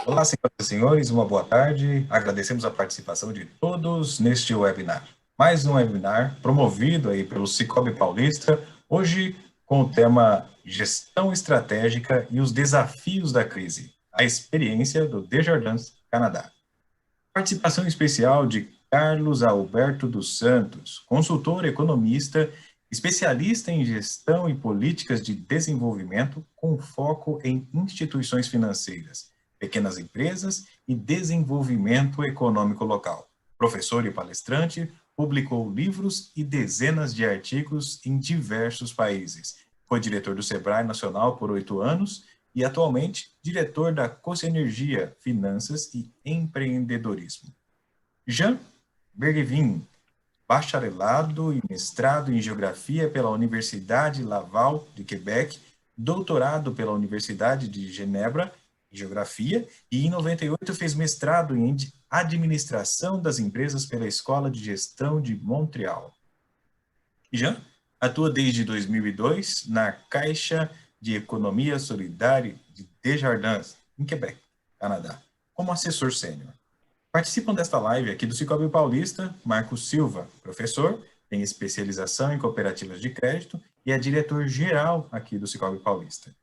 Olá, senhoras e senhores, uma boa tarde. Agradecemos a participação de todos neste webinar. Mais um webinar promovido aí pelo Cicobi Paulista, hoje com o tema Gestão Estratégica e os Desafios da Crise, a experiência do Desjardins, Canadá. Participação especial de Carlos Alberto dos Santos, consultor economista, especialista em gestão e políticas de desenvolvimento com foco em instituições financeiras, pequenas empresas e desenvolvimento econômico local. Professor e palestrante, publicou livros e dezenas de artigos em diversos países. Foi diretor do Sebrae Nacional por 8 anos e atualmente diretor da Coce Energia, Finanças e Empreendedorismo. Jean Bergevin, bacharelado e mestrado em Geografia pela Universidade Laval de Quebec, doutorado pela Universidade de Genebra em Geografia e em 98 fez mestrado em Administração das Empresas pela Escola de Gestão de Montreal. Jean atua desde 2002 na Caixa de Economia Solidária de Desjardins, em Quebec, Canadá, como assessor sênior. Participam desta live aqui do Cicobi Paulista, Marcos Silva, professor, tem especialização em cooperativas de crédito e é diretor-geral aqui do Cicobi Paulista.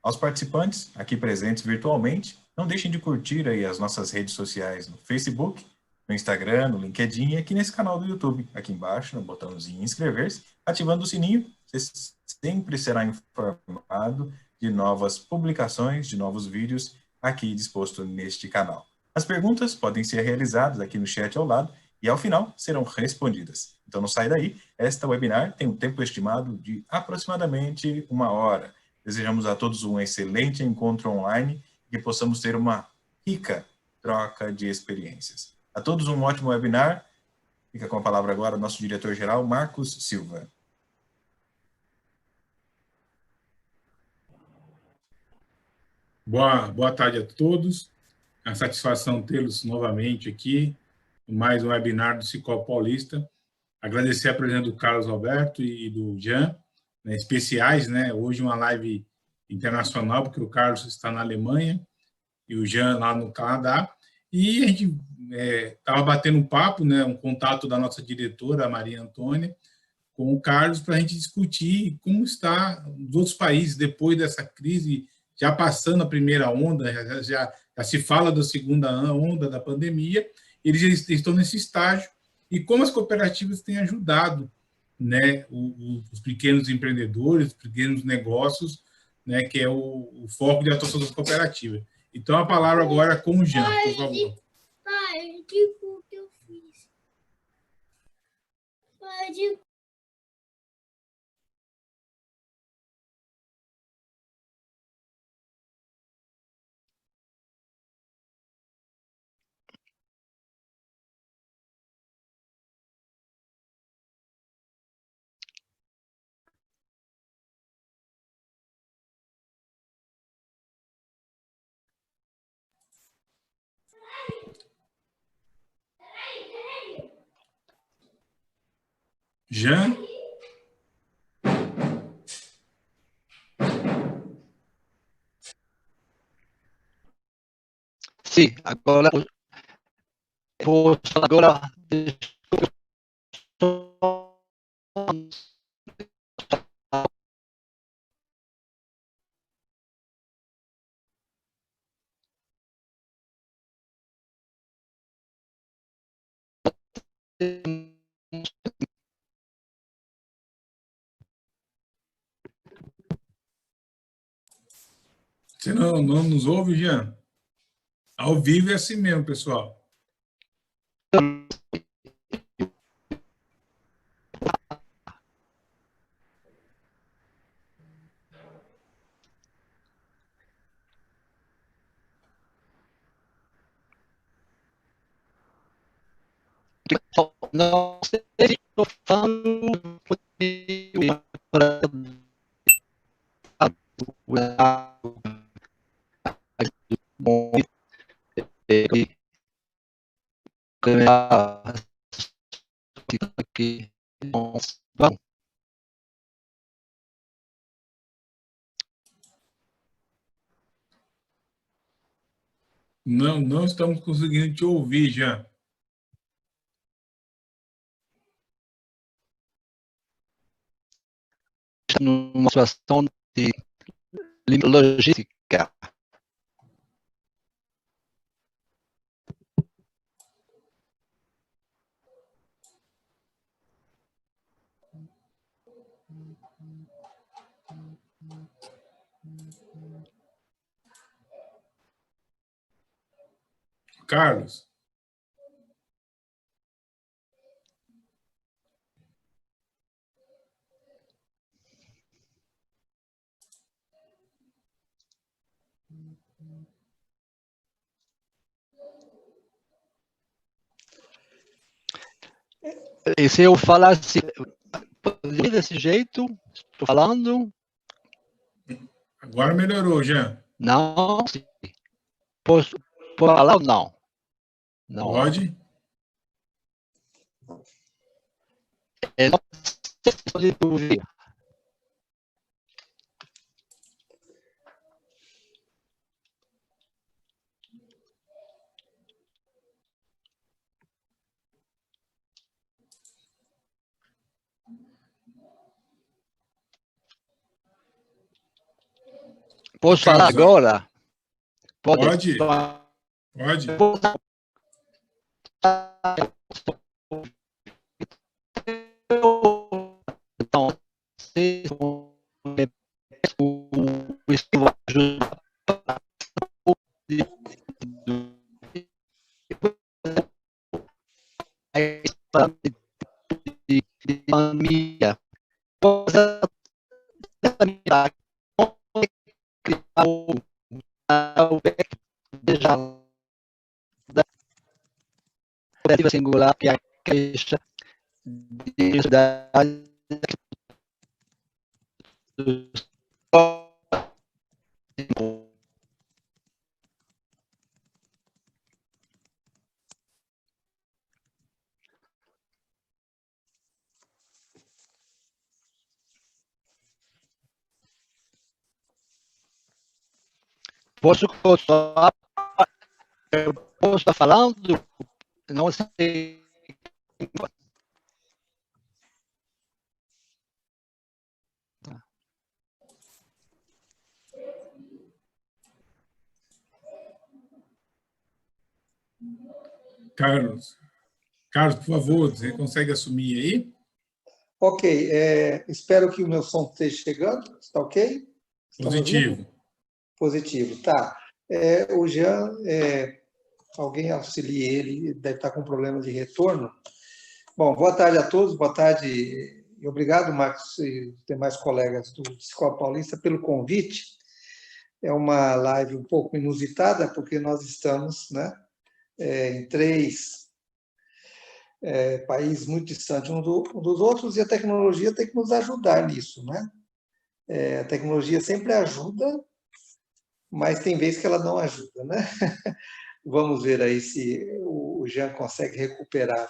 Aos participantes, aqui presentes virtualmente, não deixem de curtir aí as nossas redes sociais no Facebook, no Instagram, no LinkedIn e aqui nesse canal do YouTube. Aqui embaixo, no botãozinho inscrever-se, ativando o sininho, você sempre será informado de novas publicações, de novos vídeos aqui disposto neste canal. As perguntas podem ser realizadas aqui no chat ao lado e ao final serão respondidas. Então não sai daí, esta webinar tem um tempo estimado de aproximadamente 1 hora. Desejamos a todos um excelente encontro online e que possamos ter uma rica troca de experiências. A todos um ótimo webinar. Fica com a palavra agora o nosso diretor-geral, Marcos Silva. Boa tarde a todos. É uma satisfação tê-los novamente aqui, mais um webinar do Cicobi Paulista. Agradecer a presença do Carlos Alberto e do Jean, né, especiais, né? Hoje uma live internacional, porque o Carlos está na Alemanha e o Jean lá no Canadá. E a gente estava batendo um papo, né, um contato da nossa diretora, a Maria Antônia, com o Carlos para a gente discutir como está os outros países depois dessa crise, já passando a primeira onda, já se fala da segunda onda da pandemia, eles já estão nesse estágio, e como as cooperativas têm ajudado, né, os pequenos empreendedores, os pequenos negócios, né, que é o foco de atuação das cooperativas. Então, a palavra agora é com o Jean, por favor. Pai, tipo, o que eu fiz? Pai, tipo... Jean? Sì, agora Você não nos ouve, Jean? Ao vivo é assim mesmo, pessoal. não sei se estou falando para bom aqui. Não estamos conseguindo te ouvir, Jean. Numa situação de logística. Carlos, E se eu falasse desse jeito, estou falando, agora melhorou, Jean. não, posso falar ou não? Não. Pode? Não sei se pode ouvir. Posso falar agora? Pode. Pode. Então, se isso ajuda de família, coisa criar o já da cooperativa singular que é a queixa de sociedade posso continuar, posso estar falando, não sei. Carlos, por favor, você consegue assumir aí? Ok, espero que o meu som esteja chegando, está ok? Estão Positivo. Positivo, tá. O Jean, alguém auxilie ele, deve estar com problema de retorno. Bom, boa tarde a todos, boa tarde e obrigado, Marcos e demais colegas do Psicólogo Paulista pelo convite. É uma live um pouco inusitada, porque nós estamos, né, em 3 países muito distantes uns dos outros, e a tecnologia tem que nos ajudar nisso, né? A tecnologia sempre ajuda, mas tem vezes que ela não ajuda, né? Vamos ver aí se o Jean consegue recuperar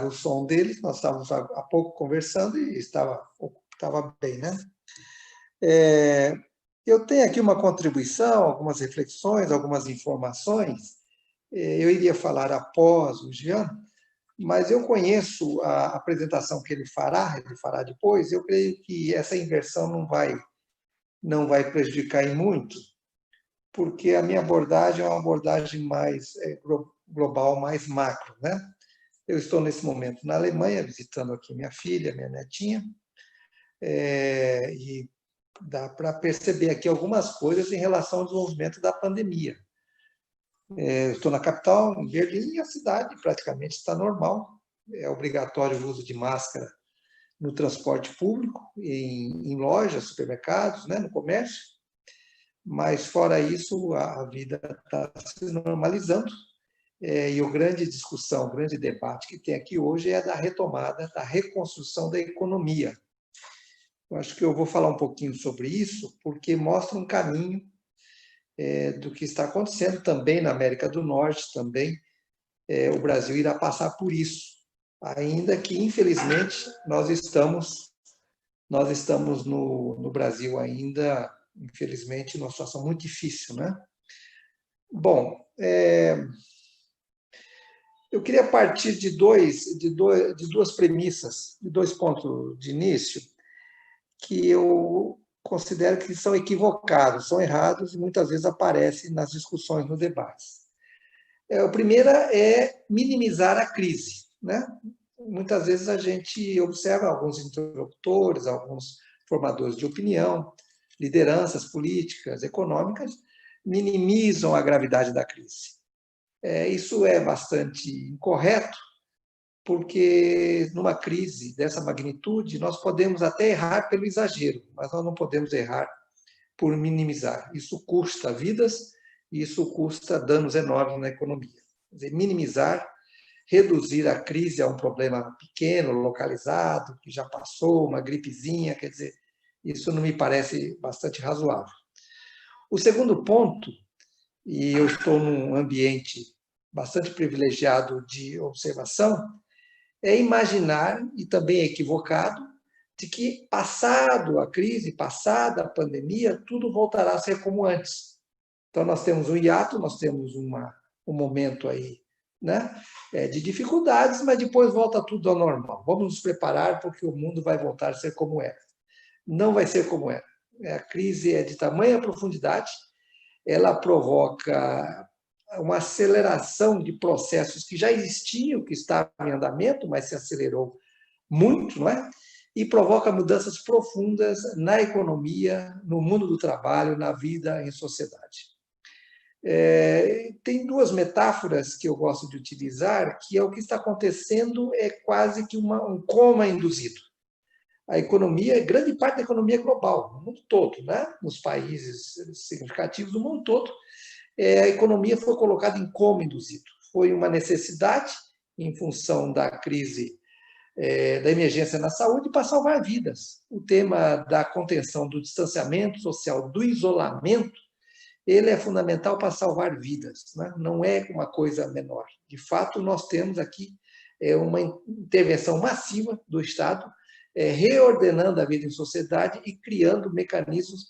o som dele. Nós estávamos há pouco conversando e estava bem, né? Eu tenho aqui uma contribuição, algumas reflexões, algumas informações. Eu iria falar após o Jean, mas eu conheço a apresentação que ele fará depois. Eu creio que essa inversão não vai prejudicar em muito, porque a minha abordagem é uma abordagem mais global, mais macro, né? Eu estou nesse momento na Alemanha, visitando aqui minha filha, minha netinha, e dá para perceber aqui algumas coisas em relação ao desenvolvimento da pandemia. Eu estou na capital, em Berlim, e a cidade praticamente está normal. É obrigatório o uso de máscara no transporte público, em lojas, supermercados, né, no comércio, mas fora isso a vida está se normalizando, e a grande discussão, o grande debate que tem aqui hoje é da retomada, da reconstrução da economia. Eu acho que eu vou falar um pouquinho sobre isso, porque mostra um caminho do que está acontecendo também na América do Norte, também o Brasil irá passar por isso, ainda que, infelizmente, nós estamos no Brasil ainda, infelizmente, numa situação muito difícil, né? Bom, eu queria partir de duas premissas, de 2 pontos de início, que eu considero que são equivocados, são errados e muitas vezes aparecem nas discussões, no debate. A primeira é minimizar a crise, né? Muitas vezes a gente observa alguns interlocutores, alguns formadores de opinião, lideranças políticas, econômicas, minimizam a gravidade da crise. Isso é bastante incorreto, porque numa crise dessa magnitude, nós podemos até errar pelo exagero, mas nós não podemos errar por minimizar. Isso custa vidas e isso custa danos enormes na economia. Quer dizer, minimizar, reduzir a crise a um problema pequeno, localizado, que já passou, uma gripezinha, quer dizer, isso não me parece bastante razoável. O segundo ponto, e eu estou num ambiente bastante privilegiado de observação, é imaginar, e também é equivocado, de que passado a crise, passada a pandemia, tudo voltará a ser como antes. Então, nós temos um hiato, nós temos um momento aí, né, de dificuldades, mas depois volta tudo ao normal. Vamos nos preparar porque o mundo vai voltar a ser como era. Não vai ser como era. A crise é de tamanha profundidade, ela provoca uma aceleração de processos que já existiam, que estavam em andamento, mas se acelerou muito, não é? E provoca mudanças profundas na economia, no mundo do trabalho, na vida em sociedade. Tem 2 metáforas que eu gosto de utilizar, que é o que está acontecendo é quase que um coma induzido. A economia, grande parte da economia global, no mundo todo, né? Nos países significativos do mundo todo, a economia foi colocada em coma induzido. Foi uma necessidade, em função da crise, da emergência na saúde, para salvar vidas. O tema da contenção do distanciamento social, do isolamento, ele é fundamental para salvar vidas, né? Não é uma coisa menor. De fato, nós temos aqui uma intervenção massiva do Estado, reordenando a vida em sociedade e criando mecanismos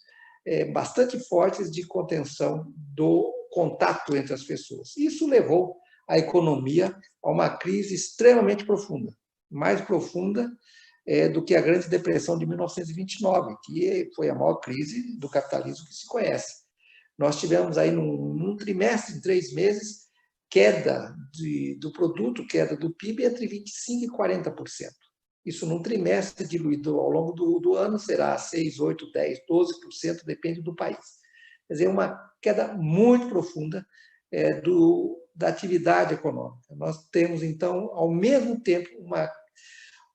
bastante fortes de contenção do contato entre as pessoas. Isso levou a economia a uma crise extremamente profunda, mais profunda do que a Grande Depressão de 1929, que foi a maior crise do capitalismo que se conhece. Nós tivemos aí, num trimestre, em 3 meses, queda do produto, queda do PIB entre 25% e 40%. Isso num trimestre diluído ao longo do ano será 6%, 8%, 10%, 12%, depende do país. Quer dizer, uma queda muito profunda da atividade econômica. Nós temos, então, ao mesmo tempo,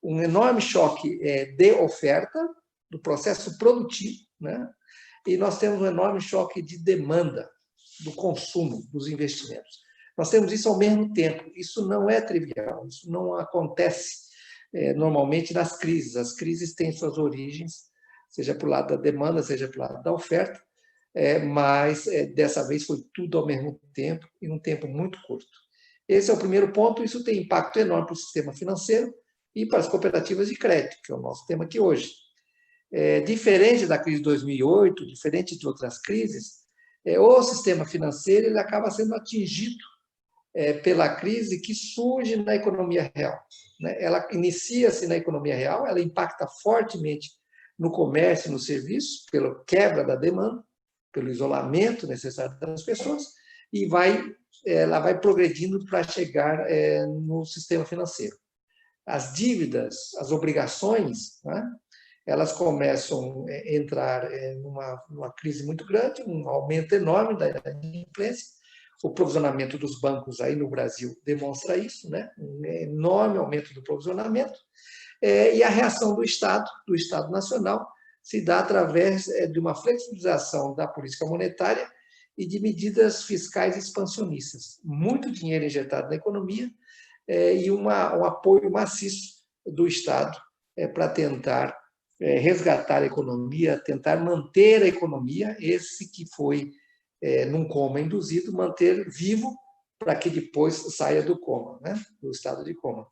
um enorme choque de oferta, do processo produtivo, né? E nós temos um enorme choque de demanda, do consumo, dos investimentos. Nós temos isso ao mesmo tempo. Isso não é trivial, isso não acontece normalmente nas crises. As crises têm suas origens, seja para o lado da demanda, seja para o lado da oferta, mas dessa vez foi tudo ao mesmo tempo, em um tempo muito curto. Esse é o primeiro ponto, isso tem impacto enorme para o sistema financeiro e para as cooperativas de crédito, que é o nosso tema aqui hoje. Diferente da crise de 2008, diferente de outras crises, o sistema financeiro ele acaba sendo atingido pela crise que surge na economia real, né? Ela inicia-se na economia real, ela impacta fortemente no comércio e no serviço, pela quebra da demanda, pelo isolamento necessário das pessoas, e ela vai progredindo para chegar no sistema financeiro. As dívidas, as obrigações, né? Elas começam a entrar numa crise muito grande, um aumento enorme da inadimplência. O provisionamento dos bancos aí no Brasil demonstra isso, né? Um enorme aumento do provisionamento. E a reação do Estado Nacional, se dá através de uma flexibilização da política monetária e de medidas fiscais expansionistas. Muito dinheiro injetado na economia e um apoio maciço do Estado para tentar resgatar a economia, tentar manter a economia, esse que foi num coma induzido, manter vivo para que depois saia do coma, né? Do estado de coma.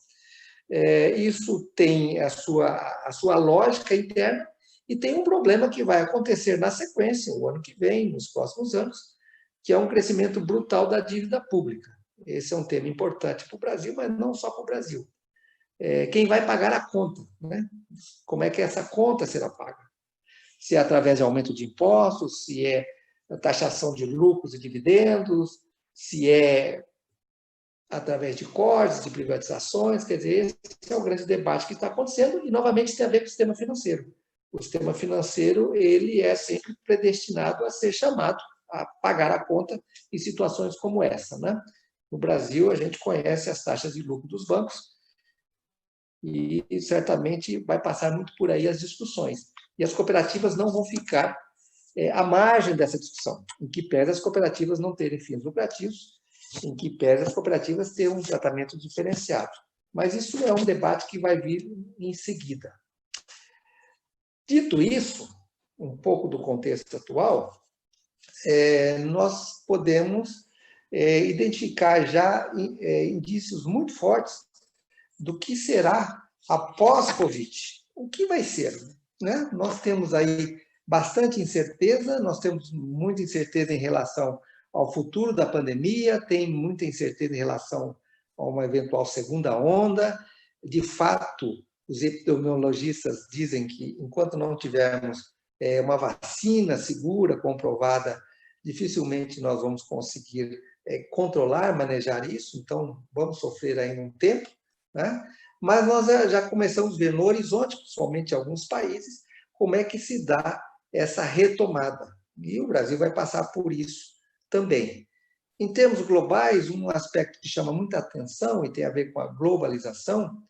Isso tem a sua lógica interna e tem um problema que vai acontecer na sequência, o ano que vem, nos próximos anos, que é um crescimento brutal da dívida pública. Esse é um tema importante para o Brasil, mas não só para o Brasil. Quem vai pagar a conta, né? Como é que essa conta será paga? Se é através de aumento de impostos, se é taxação de lucros e dividendos, se é através de cortes, de privatizações, quer dizer, esse é o grande debate que está acontecendo e, novamente, tem a ver com o sistema financeiro. O sistema financeiro, ele é sempre predestinado a ser chamado a pagar a conta em situações como essa, né? No Brasil, a gente conhece as taxas de lucro dos bancos e certamente vai passar muito por aí as discussões. E as cooperativas não vão ficar à margem dessa discussão, em que pese as cooperativas não terem fins lucrativos, em que pese as cooperativas terem um tratamento diferenciado. Mas isso é um debate que vai vir em seguida. Dito isso, um pouco do contexto atual, nós podemos identificar já indícios muito fortes do que será após Covid. O que vai ser? Né? Nós temos aí bastante incerteza, nós temos muita incerteza em relação ao futuro da pandemia, tem muita incerteza em relação a uma eventual segunda onda. De fato, os epidemiologistas dizem que, enquanto não tivermos uma vacina segura, comprovada, dificilmente nós vamos conseguir controlar, manejar isso, então vamos sofrer ainda um tempo, né? Mas nós já começamos a ver no horizonte, principalmente em alguns países, como é que se dá essa retomada. E o Brasil vai passar por isso também. Em termos globais, um aspecto que chama muita atenção e tem a ver com a globalização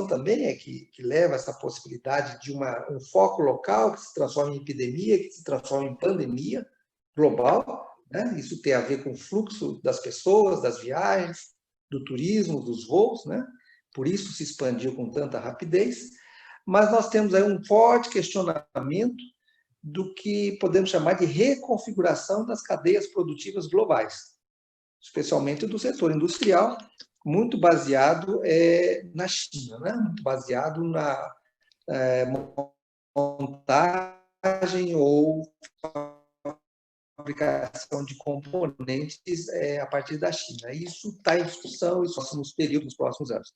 também é que leva essa possibilidade de um foco local que se transforma em epidemia, que se transforma em pandemia global, né? Isso tem a ver com o fluxo das pessoas, das viagens, do turismo, dos voos, né? Por isso se expandiu com tanta rapidez. Mas nós temos aí um forte questionamento do que podemos chamar de reconfiguração das cadeias produtivas globais, especialmente do setor industrial, muito baseado na China, né? Muito baseado na montagem ou fabricação de componentes a partir da China. Isso está em discussão nos próximos períodos, nos próximos anos.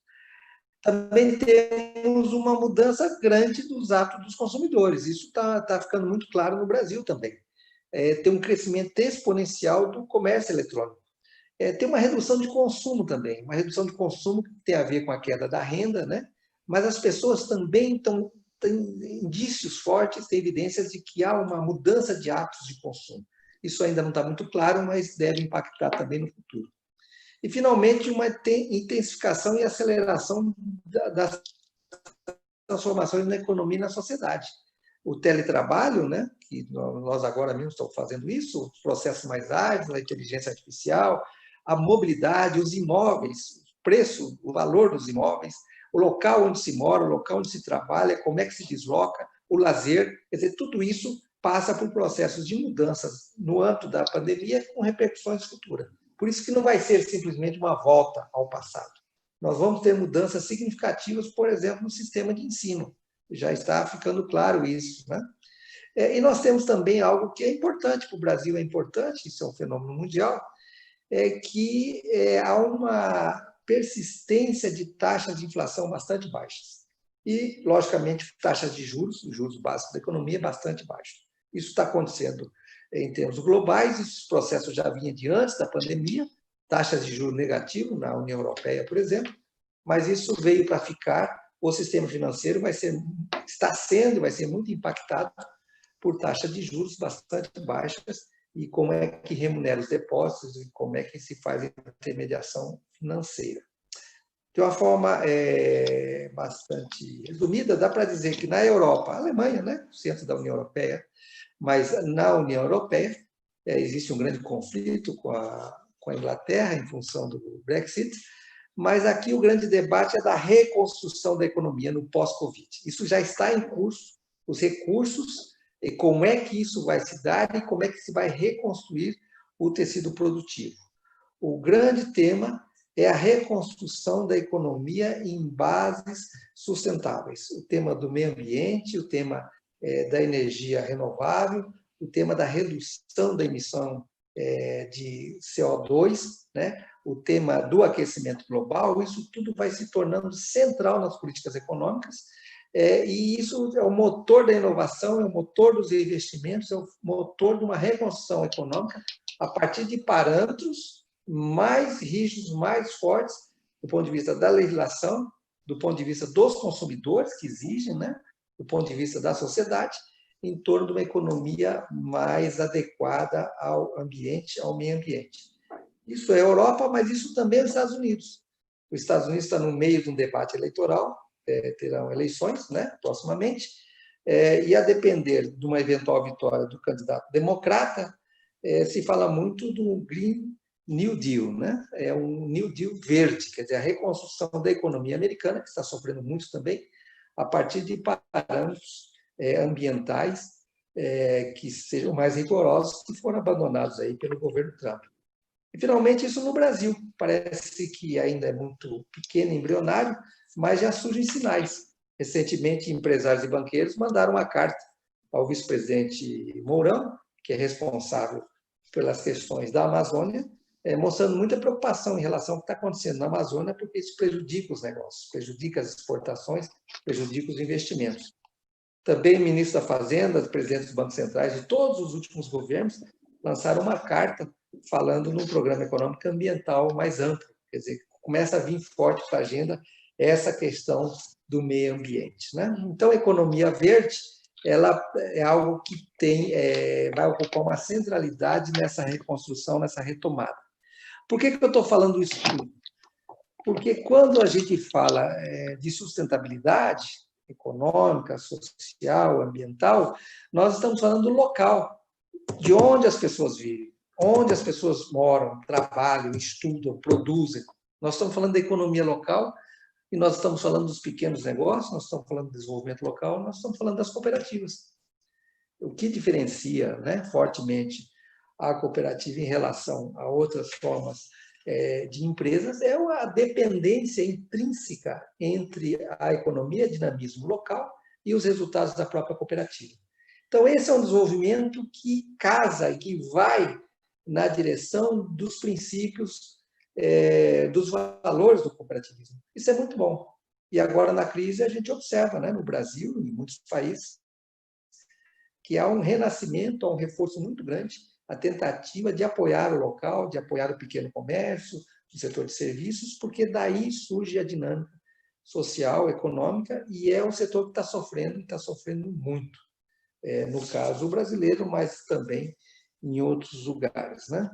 Também temos uma mudança grande dos hábitos dos consumidores. Isso está ficando muito claro no Brasil também. Tem um crescimento exponencial do comércio eletrônico. Tem uma redução de consumo também, uma redução de consumo que tem a ver com a queda da renda, né? Mas as pessoas também têm indícios fortes, têm evidências de que há uma mudança de hábitos de consumo. Isso ainda não está muito claro, mas deve impactar também no futuro. E, finalmente, uma intensificação e aceleração das transformações na economia e na sociedade. O teletrabalho, né, que nós agora mesmo estamos fazendo isso, os processos mais ágeis, a inteligência artificial, a mobilidade, os imóveis, o preço, o valor dos imóveis, o local onde se mora, o local onde se trabalha, como é que se desloca, o lazer, quer dizer, tudo isso passa por processos de mudanças no âmbito da pandemia com repercussões futuras. Por isso que não vai ser simplesmente uma volta ao passado. Nós vamos ter mudanças significativas, por exemplo, no sistema de ensino. Já está ficando claro isso, né? E nós temos também algo que é importante para o Brasil, é importante, isso é um fenômeno mundial, que há uma persistência de taxas de inflação bastante baixas. E, logicamente, taxas de juros, os juros básicos da economia, bastante baixos. Isso está acontecendo em termos globais, esses processos já vinham de antes da pandemia, taxas de juros negativos na União Europeia, por exemplo, mas isso veio para ficar. O sistema financeiro vai ser muito impactado por taxas de juros bastante baixas e como é que remunera os depósitos e como é que se faz a intermediação financeira. De uma forma bastante resumida, dá para dizer que na Europa, a Alemanha, né, centro da União Europeia, mas na União Europeia existe um grande conflito com a Inglaterra em função do Brexit, mas aqui o grande debate é da reconstrução da economia no pós-Covid. Isso já está em curso, os recursos, e como é que isso vai se dar e como é que se vai reconstruir o tecido produtivo. O grande tema é a reconstrução da economia em bases sustentáveis. O tema do meio ambiente, o tema da energia renovável, o tema da redução da emissão de CO2, né? O tema do aquecimento global, isso tudo vai se tornando central nas políticas econômicas, e isso é o motor da inovação, é o motor dos investimentos, é o motor de uma reconstrução econômica a partir de parâmetros mais rígidos, mais fortes, do ponto de vista da legislação, do ponto de vista dos consumidores, que exigem, né? Do ponto de vista da sociedade, em torno de uma economia mais adequada ao ambiente, ao meio ambiente. Isso é a Europa, mas isso também é os Estados Unidos. Os Estados Unidos está no meio de um debate eleitoral, terão eleições, né, proximamente, e a depender de uma eventual vitória do candidato democrata, se fala muito do Green New Deal, né? É um New Deal verde, quer dizer, a reconstrução da economia americana, que está sofrendo muito também, a partir de parâmetros ambientais que sejam mais rigorosos, que foram abandonados aí pelo governo Trump. E, finalmente, isso no Brasil. Parece que ainda é muito pequeno, embrionário, mas já surgem sinais. Recentemente, empresários e banqueiros mandaram uma carta ao vice-presidente Mourão, que é responsável pelas questões da Amazônia, mostrando muita preocupação em relação ao que está acontecendo na Amazônia, porque isso prejudica os negócios, prejudica as exportações, prejudica os investimentos. Também o ministro da Fazenda, os presidentes dos bancos centrais de todos os últimos governos lançaram uma carta falando num programa econômico ambiental mais amplo. Quer dizer, começa a vir forte para a agenda essa questão do meio ambiente, né? Então, a economia verde, ela é algo que vai ocupar uma centralidade nessa reconstrução, nessa retomada. Por que eu estou falando isso tudo? Porque quando a gente fala de sustentabilidade econômica, social, ambiental, nós estamos falando do local, de onde as pessoas vivem, onde as pessoas moram, trabalham, estudam, produzem. Nós estamos falando da economia local e nós estamos falando dos pequenos negócios, nós estamos falando do desenvolvimento local, nós estamos falando das cooperativas. O que diferencia, né, fortemente a cooperativa em relação a outras formas de empresas é a dependência intrínseca entre a economia, dinamismo local e os resultados da própria cooperativa. Então, esse é um desenvolvimento que casa e que vai na direção dos princípios, dos valores do cooperativismo. Isso é muito bom. E agora, na crise, a gente observa, né, no Brasil e em muitos países, que há um renascimento, há um reforço muito grande, a tentativa de apoiar o local, de apoiar o pequeno comércio, o setor de serviços, porque daí surge a dinâmica social, econômica, e é um setor que está sofrendo muito. No caso brasileiro, mas também em outros lugares, né?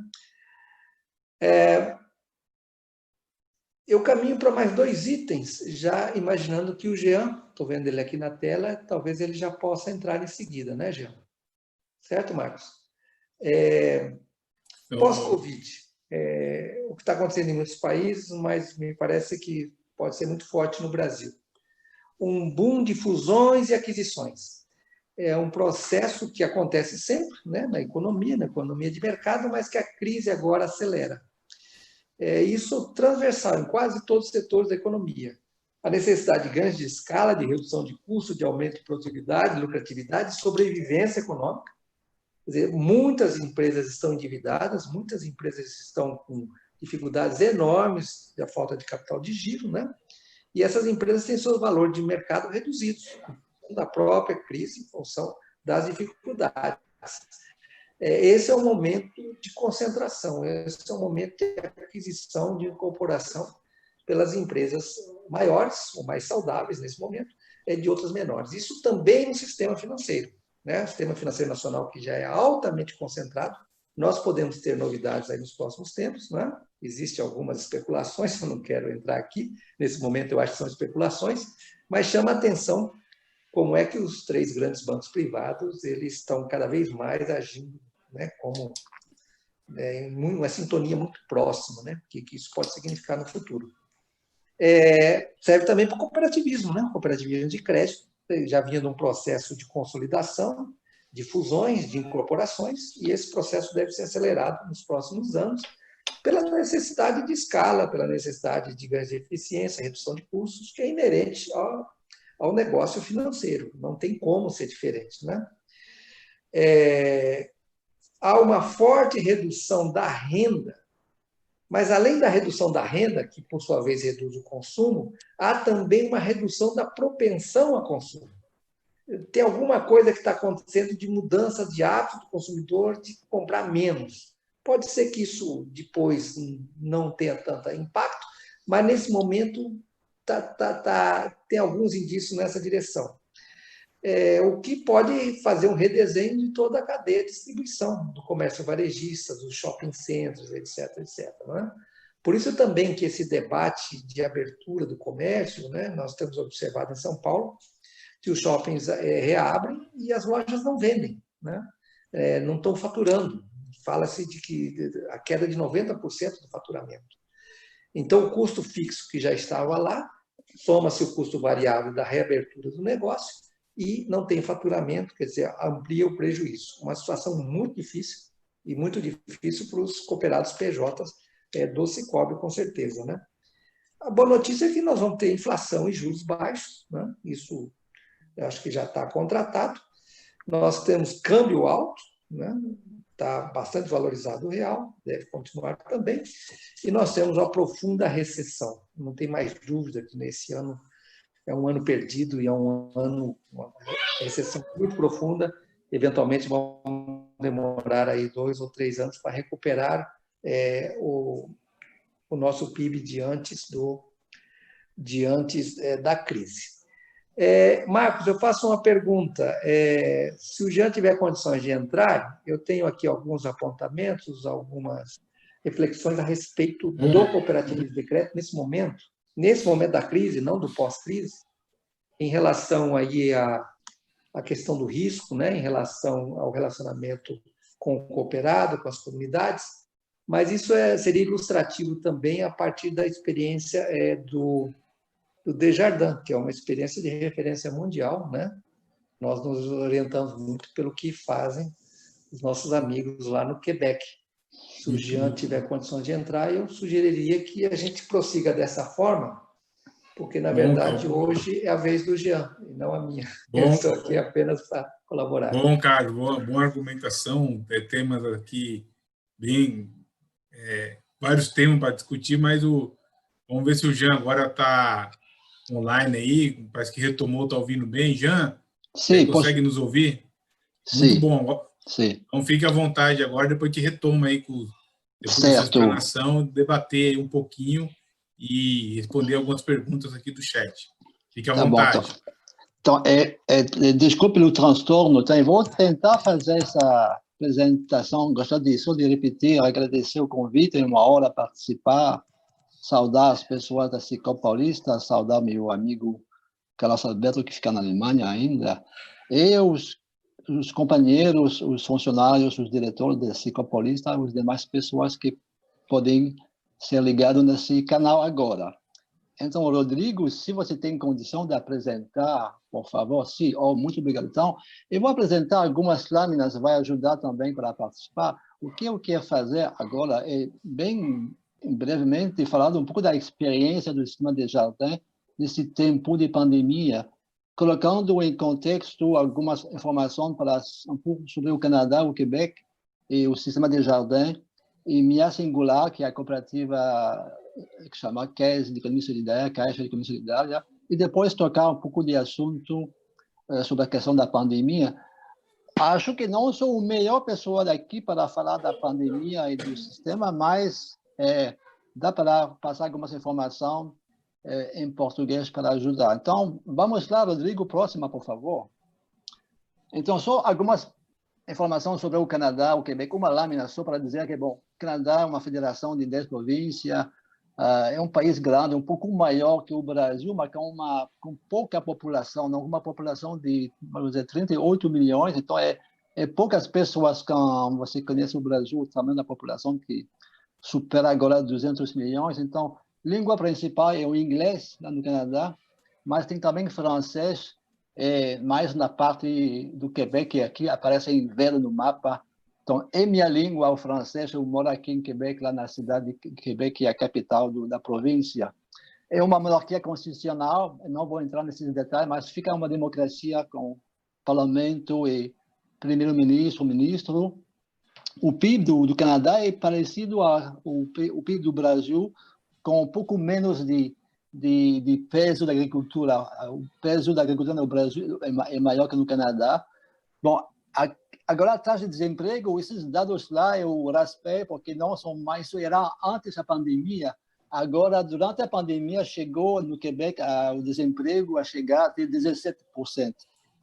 Eu caminho para mais 2 itens, já imaginando que o Jean, estou vendo ele aqui na tela, talvez ele já possa entrar em seguida, né, Jean? Certo, Marcos? Pós-Covid, o que está acontecendo em muitos países, mas me parece que pode ser muito forte no Brasil. Um boom de fusões e aquisições. É um processo que acontece sempre, né, na economia de mercado, mas que a crise agora acelera. Isso transversal em quase todos os setores da economia. A necessidade de ganhos de escala, de redução de custo, de aumento de produtividade, lucratividade, de sobrevivência econômica. Quer dizer, muitas empresas estão endividadas, muitas empresas estão com dificuldades enormes da falta de capital de giro, né? E essas empresas têm seu valor de mercado reduzidos, da própria crise, em função das dificuldades. Esse é o momento de concentração, esse é o momento de aquisição, de incorporação pelas empresas maiores, ou mais saudáveis nesse momento, de outras menores. Isso também no sistema financeiro, né? O sistema financeiro nacional, que já é altamente concentrado, nós podemos ter novidades aí nos próximos tempos, né? Existem algumas especulações, eu não quero entrar aqui, nesse momento eu acho que são especulações, mas chama a atenção como é que os 3 grandes bancos privados eles estão cada vez mais agindo, né, como em uma sintonia muito próxima, né, que isso pode significar no futuro. Serve também para o cooperativismo, né? O cooperativismo de crédito já vinha num processo de consolidação, de fusões, de incorporações, e esse processo deve ser acelerado nos próximos anos pela necessidade de escala, pela necessidade de ganhos de eficiência, redução de custos, que é inerente ao negócio financeiro. Não tem como ser diferente, né? há uma forte redução da renda, mas além da redução da renda, que por sua vez reduz o consumo, há também uma redução da propensão a consumo. Tem alguma coisa que está acontecendo de mudança de hábito do consumidor de comprar menos. Pode ser que isso depois não tenha tanto impacto, mas nesse momento tem alguns indícios nessa direção. O que pode fazer um redesenho de toda a cadeia de distribuição, do comércio varejista, dos shopping centers, etc. etc. Não é? Por isso também que esse debate de abertura do comércio, né, nós temos observado em São Paulo, que os shoppings reabrem e as lojas não vendem, né? Não estão faturando. Fala-se de que a queda de 90% do faturamento. Então, o custo fixo que já estava lá, soma-se o custo variável da reabertura do negócio e não tem faturamento, quer dizer, amplia o prejuízo. Uma situação muito difícil e muito difícil para os cooperados PJs do Sicoob, com certeza, né? A boa notícia é que nós vamos ter inflação e juros baixos, né? Isso eu acho que já está contratado. Nós temos câmbio alto, né? Está bastante valorizado o real, deve continuar também. E nós temos uma profunda recessão. Não tem mais dúvida que nesse ano é um ano perdido e é um ano, uma recessão muito profunda. Eventualmente vão demorar aí 2 ou 3 anos para recuperar o nosso PIB de antes da crise. Marcos, eu faço uma pergunta. Se o Jean tiver condições de entrar, eu tenho aqui alguns apontamentos, algumas reflexões a respeito do cooperativismo de crédito nesse momento da crise, não do pós-crise, em relação aí à questão do risco, né, em relação ao relacionamento com o cooperado, com as comunidades, mas isso seria ilustrativo também a partir da experiência do Desjardins, que é uma experiência de referência mundial, né? Nós nos orientamos muito pelo que fazem os nossos amigos lá no Quebec. Se o Jean tiver condições de entrar, eu sugeriria que a gente prossiga dessa forma, porque, na verdade, hoje é a vez do Jean, e não a minha. Eu estou aqui apenas para colaborar. Bom, Carlos, boa argumentação. Temas aqui bem... vários temas para discutir, mas vamos ver se o Jean agora está online aí, parece que retomou, está ouvindo bem. Jean, Sim, consegue nos ouvir? Sim. Muito bom. Sim. Então fique à vontade agora, depois que retoma aí, depois certo. dessa explanação, debater um pouquinho e responder algumas perguntas aqui do chat. Fique à vontade. Bom, então, desculpe o transtorno, então, eu vou tentar fazer essa apresentação, gostaria só de repetir, agradecer o convite, é uma hora participar, saudar as pessoas da Sicoob Paulista, saudar meu amigo Carlos Alberto, que fica na Alemanha ainda, e os companheiros, os funcionários, os diretores da Sicoob Paulista, as demais pessoas que podem ser ligados nesse canal agora. Então, Rodrigo, se você tem condição de apresentar, por favor, sim, muito obrigado. Então, eu vou apresentar algumas lâminas, vai ajudar também para participar. O que eu quero fazer agora é, bem brevemente, falar um pouco da experiência do sistema Desjardins nesse tempo de pandemia, colocando em contexto algumas informações um pouco sobre o Canadá, o Quebec e o sistema Desjardins, e minha singular, que é a cooperativa que chama Caisse de Economia Solidária, Caixa de Economia Solidária, e depois tocar um pouco de assunto sobre a questão da pandemia. Acho que não sou a melhor pessoa daqui para falar da pandemia e do sistema, mas dá para passar algumas informações em português para ajudar. Então, vamos lá, Rodrigo, próxima, por favor. Então, só algumas informações sobre o Canadá, o Quebec, uma lâmina só para dizer que, bom, o Canadá é uma federação de 10 províncias, é um país grande, um pouco maior que o Brasil, mas com pouca população, não, uma população de, vamos dizer, 38 milhões, então poucas pessoas, como você conhece o Brasil, o tamanho da população que supera agora 200 milhões, então, língua principal é o inglês, lá no Canadá, mas tem também francês, mais na parte do Quebec, que aqui aparece em verde no mapa. Então, é minha língua, o francês. Eu moro aqui em Quebec, lá na cidade de Quebec, que é a capital da província. É uma monarquia constitucional, não vou entrar nesses detalhes, mas fica uma democracia com parlamento e primeiro-ministro, ministro. O PIB do Canadá é parecido ao PIB do Brasil, com um pouco menos de peso da agricultura. O peso da agricultura no Brasil é maior que no Canadá. Bom, agora a taxa de desemprego, esses dados lá eu raspei porque não são mais, isso era antes da pandemia. Agora, durante a pandemia, chegou no Quebec o desemprego a chegar até 17%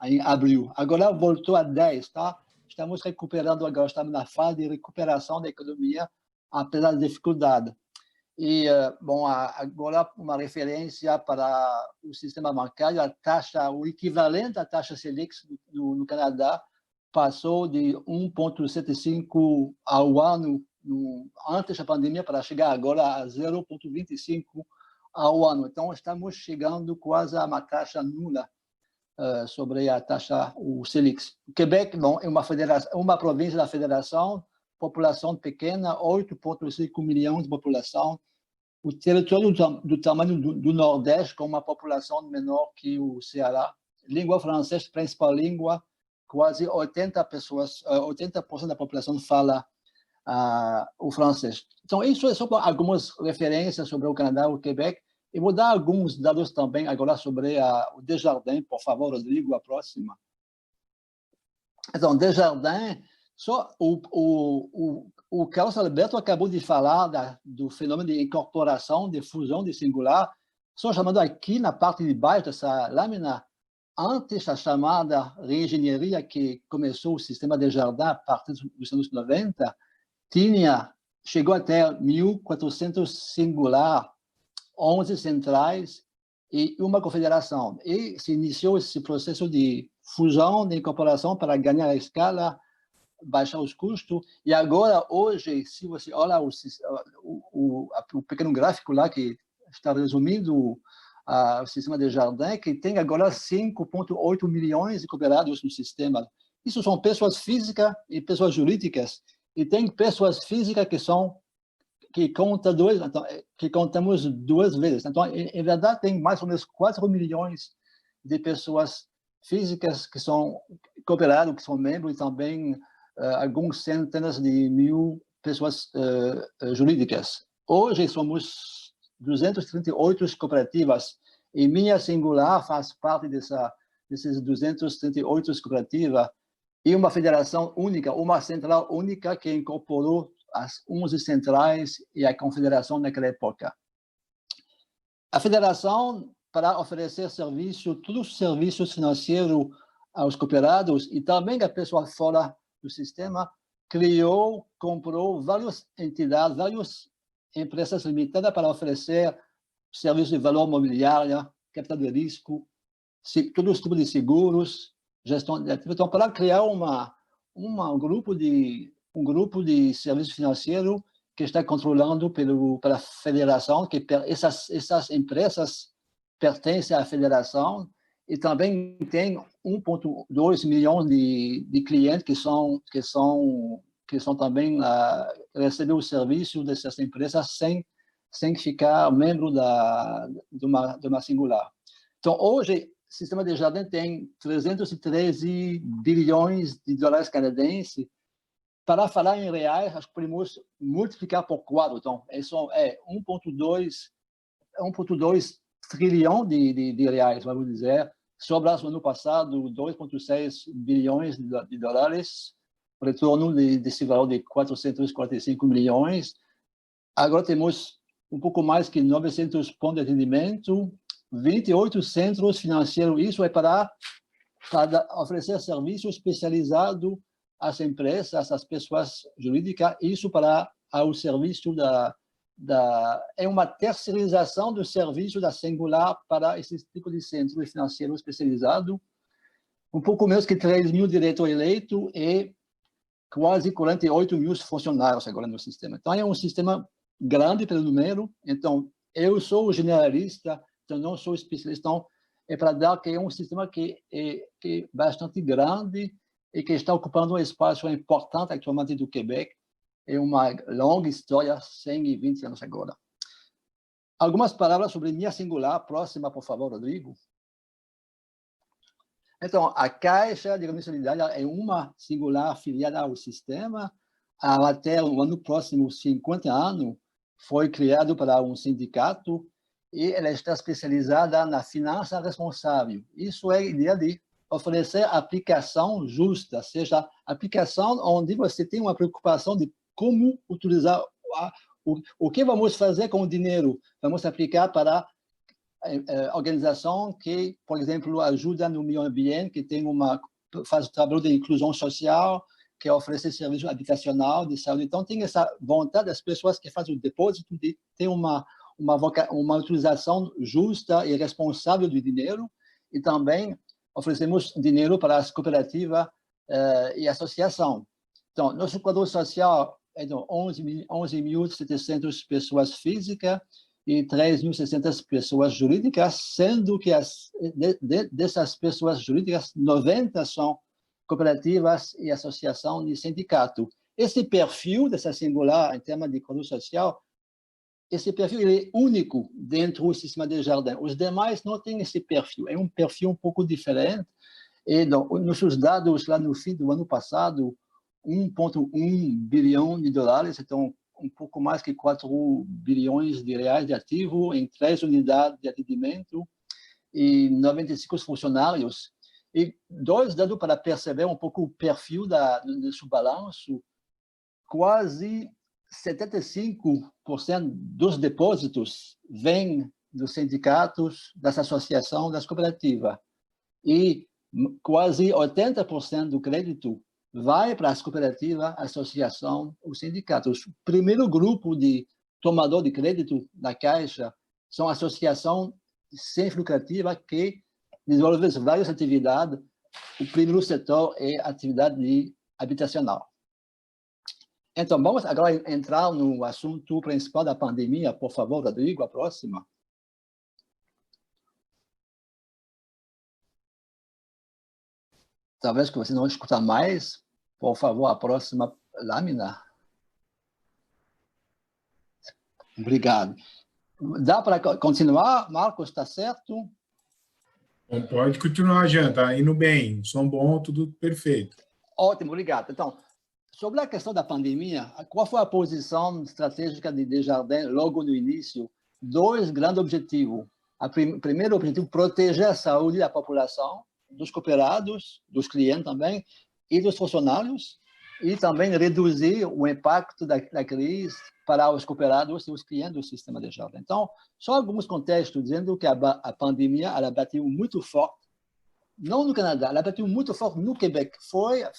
em abril. Agora voltou a 10%, tá? Estamos recuperando agora, estamos na fase de recuperação da economia, apesar da dificuldade. E, bom, agora uma referência para o sistema bancário, a taxa, o equivalente à taxa Selic no Canadá passou de 1,75 ao ano antes da pandemia para chegar agora a 0,25 ao ano. Então, estamos chegando quase a uma taxa nula sobre a taxa, o Selic. O Quebec, bom, é uma província da federação, população pequena, 8,5 milhões de população. O território do tamanho do Nordeste, com uma população menor que o Ceará. Língua francesa, principal língua, quase 80% da população fala o francês. Então, isso é só algumas referências sobre o Canadá e o Quebec. Eu vou dar alguns dados também agora sobre o Desjardins. Por favor, Rodrigo, a próxima. Então, Desjardins, só o Carlos Alberto acabou de falar do fenômeno de incorporação, de fusão de singular. Só chamando aqui na parte de baixo dessa lâmina, antes da chamada reengenharia que começou o sistema Desjardins a partir dos anos 90, chegou até 1.400 singular, 11 centrais e uma confederação. E se iniciou esse processo de fusão, de incorporação para ganhar a escala, baixar os custos. E agora, hoje, se você olha o pequeno gráfico lá que está resumindo o sistema Desjardins, que tem agora 5,8 milhões de cooperados no sistema. Isso são pessoas físicas e pessoas jurídicas. E tem pessoas físicas que contamos duas vezes. Então, em verdade, tem mais ou menos 4 milhões de pessoas físicas que são cooperados, que são membros, e também algumas centenas de mil pessoas jurídicas. Hoje somos 238 cooperativas e minha singular faz parte desses 238 cooperativas e uma federação única, uma central única que incorporou as 11 centrais e a confederação naquela época. A federação, para oferecer todos os serviços financeiros aos cooperados e também a pessoas fora do sistema, comprou várias entidades, várias empresas limitadas para oferecer serviços de valor mobiliário, capital de risco, todos os tipos de seguros, gestão de ativos. Então, para criar um grupo de serviços financeiros que está controlando pela federação, que essas empresas pertencem à federação e também tem 1,2 milhões de clientes que são também receber o serviço dessas empresas sem ficar membro de uma singular. Então, hoje, o sistema Desjardins tem 313 bilhões de dólares canadenses. Para falar em reais, acho que podemos multiplicar por 4. Então, isso é 1,2 trilhão de reais, vamos dizer. Sobraram no ano passado 2,6 bilhões de dólares, retorno desse valor de 445 milhões. Agora temos um pouco mais que 900 pontos de atendimento, 28 centros financeiros. Isso é para oferecer serviço especializado às empresas, às pessoas jurídicas. Isso para o serviço é uma terceirização do serviço da singular para esse tipo de centro financeiro especializado. Um pouco menos que 3 mil diretores eleitos e quase 48 mil funcionários agora no sistema. Então, é um sistema grande pelo número. Então, eu sou generalista, então não sou especialista. Então, é para dar que é um sistema que é bastante grande e que está ocupando um espaço importante atualmente do Quebec. É uma longa história, 120 anos agora. Algumas palavras sobre minha singular. Próxima, por favor, Rodrigo. Então, a Caixa de Economia Solidária é uma singular afiliada ao sistema. até o ano próximo, 50 anos, foi criado para um sindicato e ela está especializada na finança responsável. Isso é a ideia de oferecer aplicação justa, ou seja, aplicação onde você tem uma preocupação de como utilizar o que vamos fazer com o dinheiro. Vamos aplicar para organização que, por exemplo, ajuda no meio ambiente, que tem faz o trabalho de inclusão social, que oferece serviço habitacional, de saúde. Então, tem essa vontade das pessoas que fazem o depósito de ter uma utilização justa e responsável do dinheiro, e também oferecemos dinheiro para as cooperativas e associação. Então, nosso quadro social é de 11.700 pessoas físicas e 3.600 pessoas jurídicas, sendo que dessas pessoas jurídicas, 90 são cooperativas e associação de sindicato. Esse perfil dessa singular, em termos de quadro social, esse perfil ele é único dentro do sistema Desjardins. Os demais não têm esse perfil. É um perfil um pouco diferente. E nossos dados, lá no fim do ano passado, 1,1 bilhão de dólares, então um pouco mais que 4 bilhões de reais de ativo em 3 unidades de atendimento e 95 funcionários. E dois dados para perceber um pouco o perfil do seu balanço: quase 75% dos depósitos vêm dos sindicatos, das associações, das cooperativas. E quase 80% do crédito vai para as cooperativas, associação, os sindicatos. O primeiro grupo de tomador de crédito da Caixa são associações sem lucrativa que desenvolvem várias atividades. O primeiro setor é a atividade habitacional. Então, vamos agora entrar no assunto principal da pandemia. Por favor, Rodrigo, a próxima. Talvez que você não escuta mais. Por favor, a próxima lâmina. Obrigado. Dá para continuar, Marcos? Está certo? Bom, pode continuar, Jean. Está indo bem. Som bom, tudo perfeito. Ótimo, obrigado. Então, sobre a questão da pandemia, qual foi a posição estratégica de Desjardins logo no início? Dois grandes objetivos. O primeiro objetivo, proteger a saúde da população, dos cooperados, dos clientes também, e dos funcionários, e também reduzir o impacto da crise para os cooperados e os clientes do sistema Desjardins. Então, só alguns contextos dizendo que a pandemia ela bateu muito forte, não no Canadá, ela bateu muito forte no Quebec.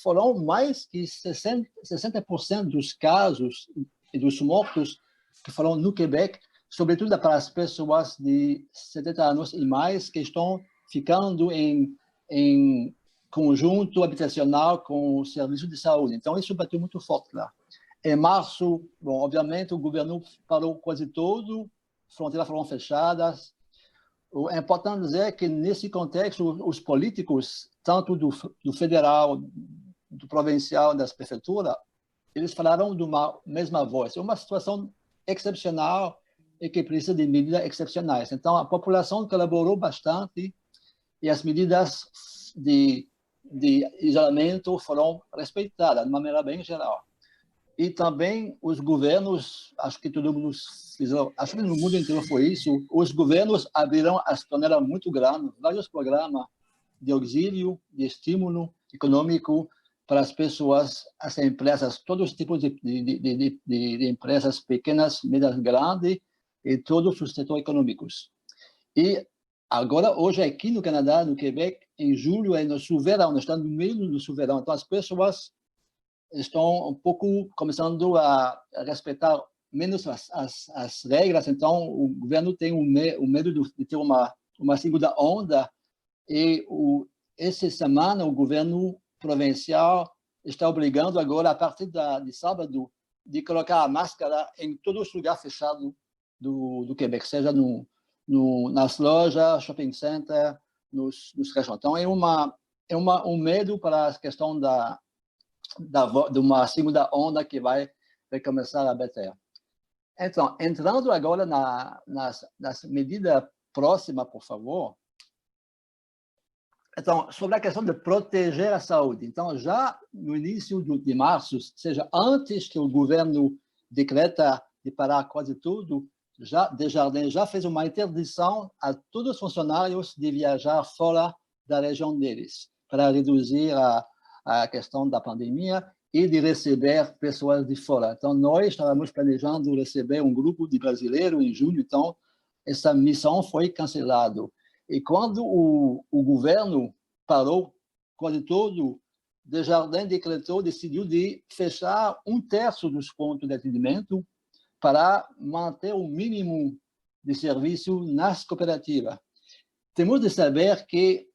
Foram mais que 60% dos casos e dos mortos que foram no Quebec, sobretudo para as pessoas de 70 anos e mais que estão ficando em conjunto habitacional com o serviço de saúde. Então, isso bateu muito forte lá. Em março, bom, obviamente, o governo parou quase tudo, fronteiras foram fechadas. É importante dizer que, nesse contexto, os políticos, tanto do federal, do provincial, das prefeituras, eles falaram de uma mesma voz. É uma situação excepcional e que precisa de medidas excepcionais. Então, a população colaborou bastante e as medidas de isolamento foram respeitadas de uma maneira bem geral. E também os governos, acho que todo mundo acho que no mundo inteiro foi isso, os governos abriram as torneiras muito grandes, vários programas de auxílio, de estímulo econômico para as pessoas, as empresas, todos os tipos de empresas pequenas, médias, grandes, e todos os setores econômicos. E agora, hoje, aqui no Canadá, no Quebec, em julho, é nosso verão, nós estamos no meio do nosso verão, então as pessoas estão um pouco começando a respeitar menos as regras, então o governo tem o medo de ter uma segunda onda, e essa semana o governo provincial está obrigando agora, a partir de sábado, de colocar a máscara em todos os lugares fechados do Quebec, seja nas lojas, shopping center, nos restaurantes. Então, é um medo para a questão de uma segunda onda que vai começar a bater. Então, entrando agora nas medidas próximas, por favor. Então, sobre a questão de proteger a saúde. Então, já no início de março, seja antes que o governo decreta de parar quase tudo, Desjardins já fez uma interdição a todos os funcionários de viajar fora da região deles, para reduzir a questão da pandemia e de receber pessoas de fora. Então, nós estávamos planejando receber um grupo de brasileiros em junho, então, essa missão foi cancelada. E quando o governo parou quase todo, Desjardins decidiu de fechar 1/3 dos pontos de atendimento para manter o mínimo de serviço nas cooperativas. Temos de saber que,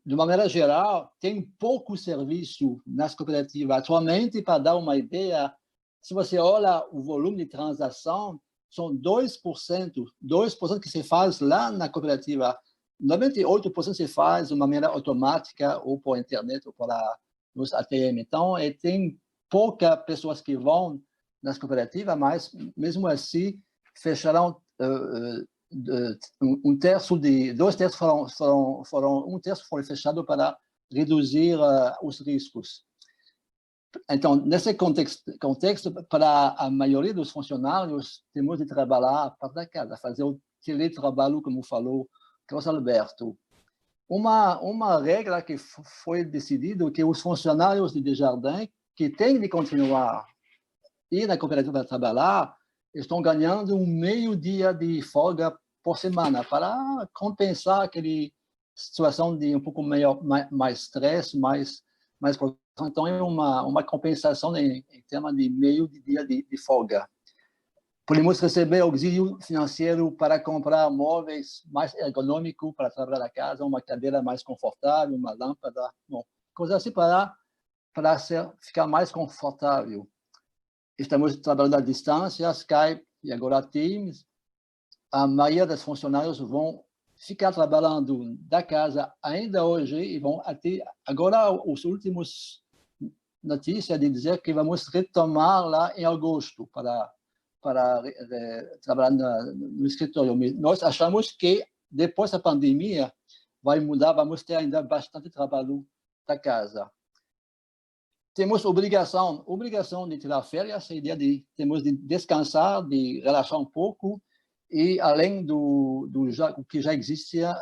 de uma maneira geral, tem pouco serviço nas cooperativas. Atualmente, para dar uma ideia, se você olha o volume de transação, são 2% que se faz lá na cooperativa. 98% se faz de uma maneira automática, ou por internet, ou nos ATM. Então, tem poucas pessoas que vão nas cooperativas, mas, mesmo assim, fecharam 2/3 foram 1/3 foi fechado para reduzir os riscos. Então, nesse contexto, para a maioria dos funcionários, temos de trabalhar para da casa, fazer o teletrabalho, como falou Carlos Alberto. Uma regra que foi decidida que os funcionários de Desjardins, que têm de continuar ir na cooperativa trabalhar, estão ganhando um meio dia de folga por semana para compensar aquela situação de um pouco mais estresse, mais então é uma compensação em termos de meio dia de folga. Podemos receber auxílio financeiro para comprar móveis mais ergonômicos para trabalhar na casa, uma cadeira mais confortável, uma lâmpada, coisas assim para ficar mais confortável. Estamos trabalhando à distância, Skype e agora Teams. A maioria dos funcionários vão ficar trabalhando da casa ainda hoje e vão até agora os últimos notícias de dizer que vamos retomar lá em agosto para trabalhar no escritório. Nós achamos que depois da pandemia vai mudar, vamos ter ainda bastante trabalho da casa. Temos obrigação de tirar férias, a ideia temos de descansar, de relaxar um pouco, e além do que já existia,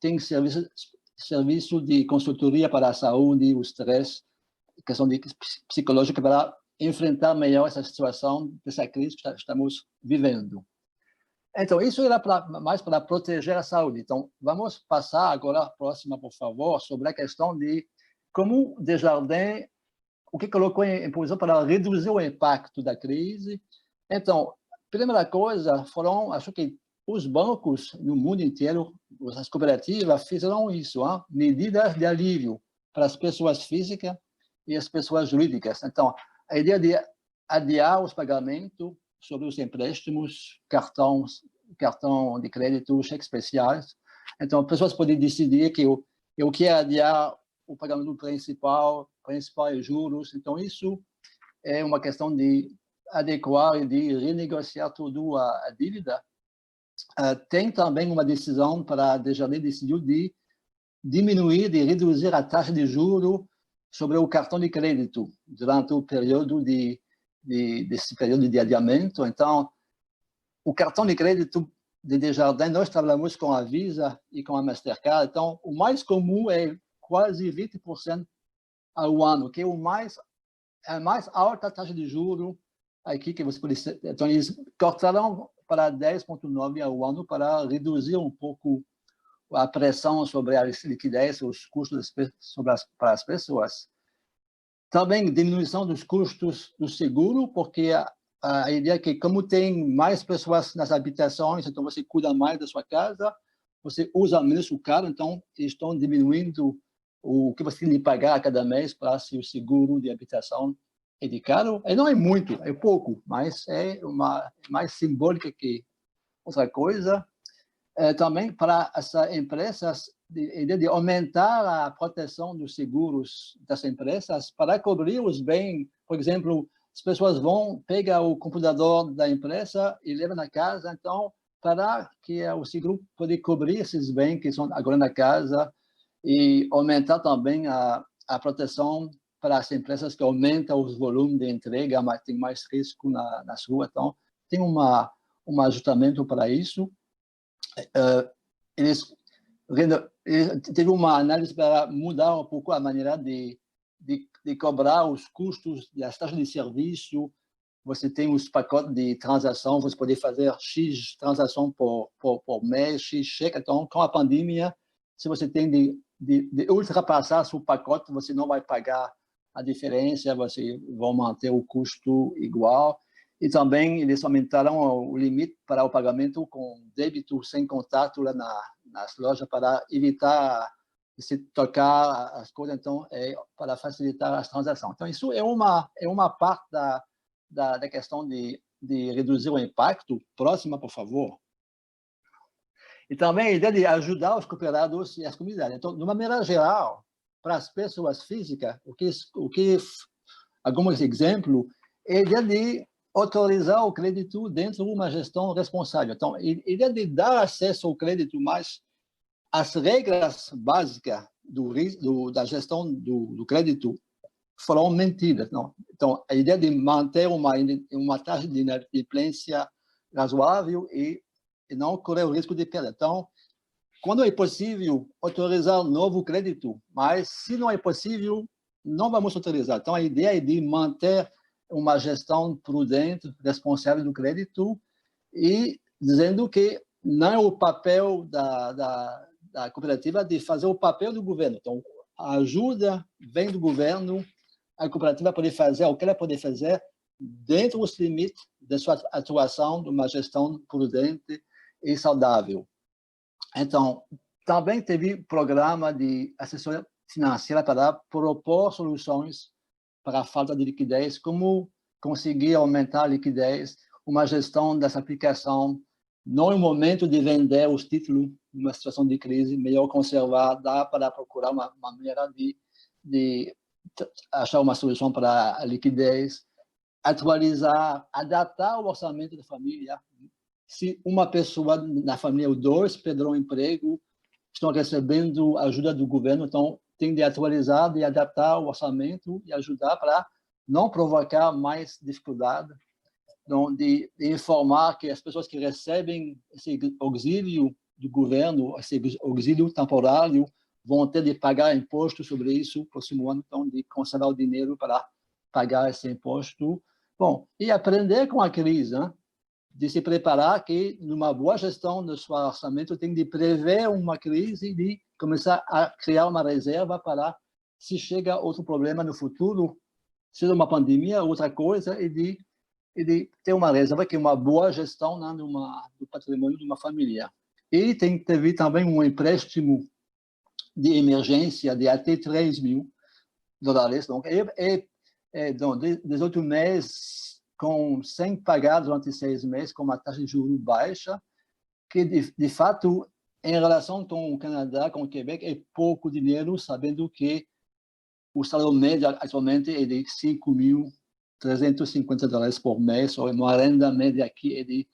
tem serviço de consultoria para a saúde, o estresse, questão psicológica para enfrentar melhor essa situação, essa crise que estamos vivendo. Então, isso era mais para proteger a saúde. Então, vamos passar agora a próxima, por favor, sobre a questão de como Desjardins o que colocou em posição para reduzir o impacto da crise. Então, primeira coisa, acho que os bancos no mundo inteiro, as cooperativas, fizeram isso, medidas de alívio para as pessoas físicas e as pessoas jurídicas. Então, a ideia de adiar os pagamentos sobre os empréstimos, cartão de crédito, cheques especiais. Então, as pessoas podem decidir que eu quero adiar o pagamento principal e juros. Então, isso é uma questão de adequar e de renegociar toda a dívida. Tem também uma decisão para a Desjardins decidiu de diminuir, de reduzir a taxa de juros sobre o cartão de crédito durante o período desse período de adiamento. Então, o cartão de crédito de Desjardins, nós trabalhamos com a Visa e com a Mastercard. Então, o mais comum é quase 20% ao ano, que é a mais alta taxa de juros aqui que você pode... Então, eles cortaram para 10,9% ao ano para reduzir um pouco a pressão sobre a liquidez, os custos para as pessoas. Também diminuição dos custos do seguro, porque a ideia é que, como tem mais pessoas nas habitações, então você cuida mais da sua casa, você usa menos o carro, então estão diminuindo o que você tem de pagar a cada mês para se o seguro de habitação é de caro. E não é muito, é pouco, mas é mais simbólica que outra coisa. Também para essas empresas, de aumentar a proteção dos seguros das empresas para cobrir os bens. Por exemplo, as pessoas vão pegar o computador da empresa e levam na casa, então, para que o seguro possa cobrir esses bens que são agora na casa. e aumentar também a proteção para as empresas que aumentam os volumes de entrega, mas tem mais risco nas ruas. Então, tem um ajustamento para isso. Eles teve uma análise para mudar um pouco a maneira de cobrar os custos das taxas de serviço. Você tem os pacotes de transação, você pode fazer X transação por mês, X cheque. Então, com a pandemia, se você tem de ultrapassar seu pacote, você não vai pagar a diferença, você vai manter o custo igual. E também eles aumentaram o limite para o pagamento com débito sem contato lá nas lojas para evitar se tocar as coisas, então para facilitar as transações. Então isso é uma parte da questão de reduzir o impacto. Próxima, por favor. E também a ideia de ajudar os cooperados e as comunidades. Então, de uma maneira geral, para as pessoas físicas, alguns exemplos, é a ideia de autorizar o crédito dentro de uma gestão responsável. Então, a ideia de dar acesso ao crédito, mas as regras básicas da gestão do crédito foram mantidas. Não? Então, a ideia de manter uma taxa de inadimplência razoável e não correr o risco de perda. Então, quando é possível autorizar novo crédito, mas se não é possível, não vamos autorizar. Então, a ideia é de manter uma gestão prudente, responsável do crédito e dizendo que não é o papel da cooperativa de fazer o papel do governo. Então, a ajuda vem do governo, a cooperativa pode fazer o que ela pode fazer dentro dos limites da sua atuação de uma gestão prudente e saudável. Então, também teve programa de assessoria financeira para propor soluções para a falta de liquidez, como conseguir aumentar a liquidez, uma gestão dessa aplicação, não é o momento de vender os títulos numa situação de crise, melhor conservar, dá para procurar uma maneira de achar uma solução para a liquidez, atualizar, adaptar o orçamento da família. Se uma pessoa na família ou dois perderam o emprego, estão recebendo ajuda do governo, então tem de atualizar, de adaptar o orçamento e ajudar para não provocar mais dificuldade, então, de informar que as pessoas que recebem esse auxílio do governo, esse auxílio temporário, vão ter de pagar imposto sobre isso no próximo ano, então de conservar o dinheiro para pagar esse imposto. Bom, e aprender com a crise, né? De se preparar que, numa boa gestão do seu orçamento, tem de prever uma crise e de começar a criar uma reserva para, se chega outro problema no futuro, seja uma pandemia, outra coisa, e de ter uma reserva que é uma boa gestão, né, do patrimônio de uma família. E teve também um empréstimo de emergência de até $3.000. Então, 18 meses sem pagar durante 6 meses, com uma taxa de juros baixa, que, de fato, em relação com o Canadá, com o Quebec, é pouco dinheiro, sabendo que o salário médio atualmente é de $5.350 por mês, ou uma renda média aqui é de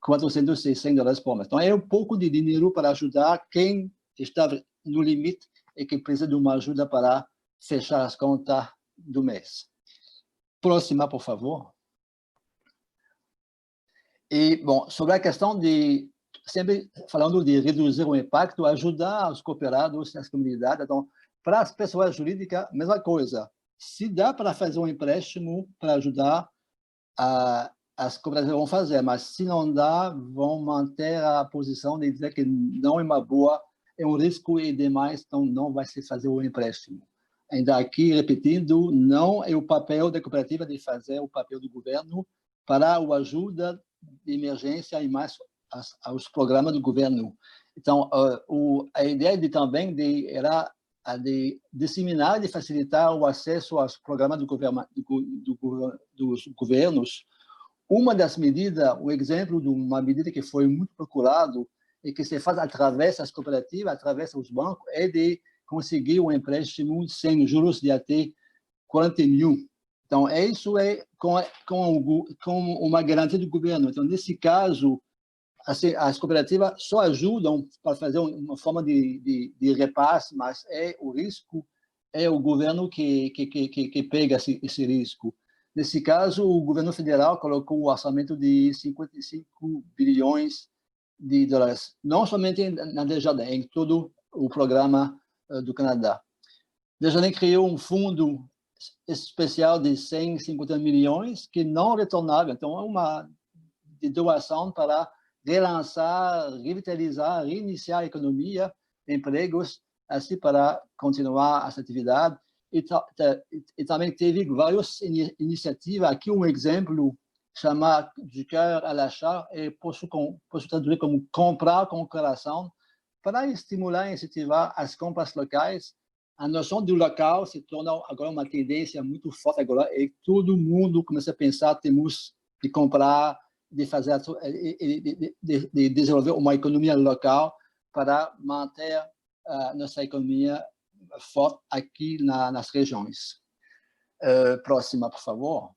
$460 por mês. Então, é um pouco de dinheiro para ajudar quem está no limite e que precisa de uma ajuda para fechar as contas do mês. Próxima, por favor. E, bom, sobre a questão de, sempre falando de reduzir o impacto, ajudar os cooperados e as comunidades. Então, para as pessoas jurídicas, mesma coisa. Se dá para fazer um empréstimo para ajudar, as cooperativas vão fazer, mas se não dá, vão manter a posição de dizer que não é uma boa, é um risco e demais, então não vai se fazer o empréstimo. Ainda aqui, repetindo, não é o papel da cooperativa de fazer o papel do governo para a ajuda de emergência e mais aos programas do governo. Então, a ideia era de disseminar, de facilitar o acesso aos programas dos governos. Uma das medidas, um exemplo de uma medida que foi muito procurado e que se faz através das cooperativas, através dos bancos, é de conseguir um empréstimo sem juros de até 40 mil. Então, isso é com uma garantia do governo. Então, nesse caso, assim, as cooperativas só ajudam para fazer uma forma de repasse, mas o risco é o governo que pega esse risco. Nesse caso, o governo federal colocou um orçamento de 55 bilhões de dólares, não somente na Desjardins, em todo o programa do Canadá. Desjardins criou um fundo especial de 150 milhões que não retornava, então é uma de doação para relançar, revitalizar, reiniciar a economia, empregos, assim para continuar essa atividade. E também teve várias iniciativas. Aqui um exemplo chama Du Cœur à l'Achat, posso traduzir como comprar com o coração, para estimular e incentivar as compras locais. A noção do local se torna agora uma tendência muito forte agora, e todo mundo começa a pensar, temos de comprar, de fazer, de desenvolver uma economia local para manter nossa economia forte aqui nas regiões. Próxima, por favor.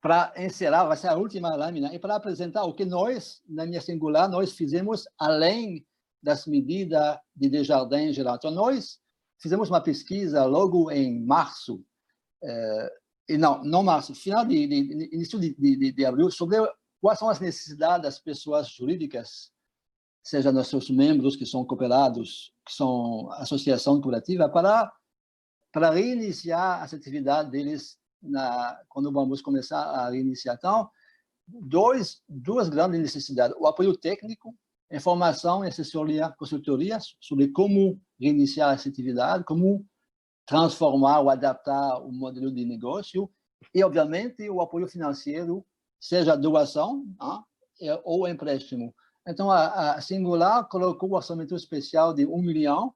Para encerrar, vai ser a última lâmina, e para apresentar o que nós, na minha singular, nós fizemos além das medidas de Desjardins em geral. Então, nós fizemos uma pesquisa logo em março, não março, final início de abril, sobre quais são as necessidades das pessoas jurídicas, seja nossos membros que são cooperados, que são associação cooperativa, para reiniciar as atividades deles quando vamos começar a reiniciar. Então, duas grandes necessidades: o apoio técnico, informação e assessoria, consultoria sobre como reiniciar essa atividade, como transformar ou adaptar o modelo de negócio, e, obviamente, o apoio financeiro, seja doação ou empréstimo. Então, a Singular colocou o orçamento especial de 1 milhão,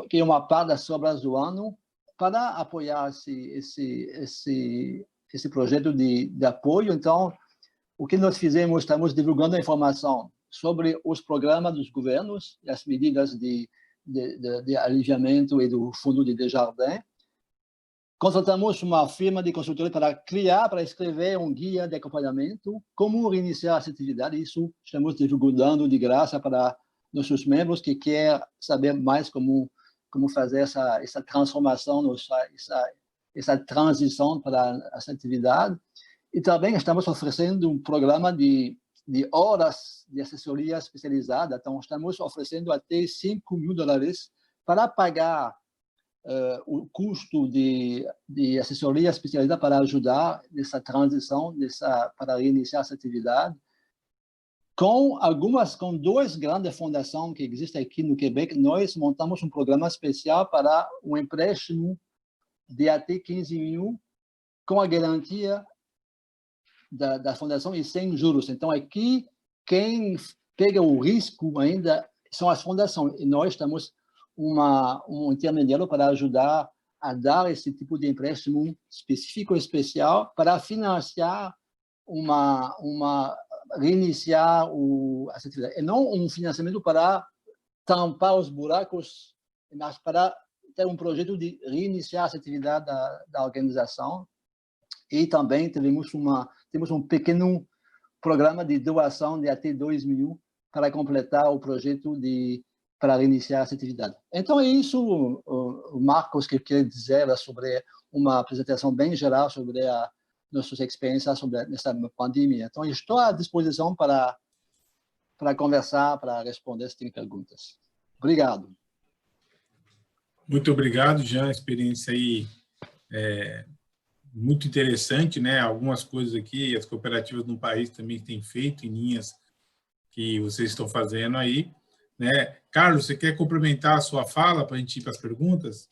que é uma parte das sobras do ano, para apoiar esse projeto de apoio. Então, o que nós fizemos, estamos divulgando a informação sobre os programas dos governos e as medidas de aliviamento e do Fundo de Desjardins. Contratamos uma firma de consultoria para escrever um guia de acompanhamento, como reiniciar essa atividade. Isso estamos divulgando de graça para nossos membros que querem saber mais como fazer essa transformação, essa transição para essa atividade. E também estamos oferecendo um programa de horas de assessoria especializada. Então, estamos oferecendo até $5.000 para pagar o custo de assessoria especializada para ajudar nessa transição, para reiniciar essa atividade. Com duas grandes fundações que existem aqui no Quebec, nós montamos um programa especial para um empréstimo de até 15 mil, com a garantia da fundação e sem juros. Então, aqui, quem pega o risco ainda são as fundações, e nós estamos um intermediário para ajudar a dar esse tipo de empréstimo específico, especial, para financiar reiniciar essa atividade. E não um financiamento para tampar os buracos, mas para ter um projeto de reiniciar essa atividade da organização. E também temos um pequeno programa de doação de até 2 mil para completar o projeto para reiniciar essa atividade. Então, é isso, Marcos, que eu queria dizer sobre uma apresentação bem geral sobre nossas experiências sobre essa pandemia. Então, estou à disposição para conversar, para responder se tem perguntas. Obrigado. Muito obrigado, Jean. A experiência aí muito interessante, né? Algumas coisas aqui, as cooperativas no país também têm feito em linhas que vocês estão fazendo aí, né? Carlos, você quer complementar a sua fala para a gente ir para as perguntas?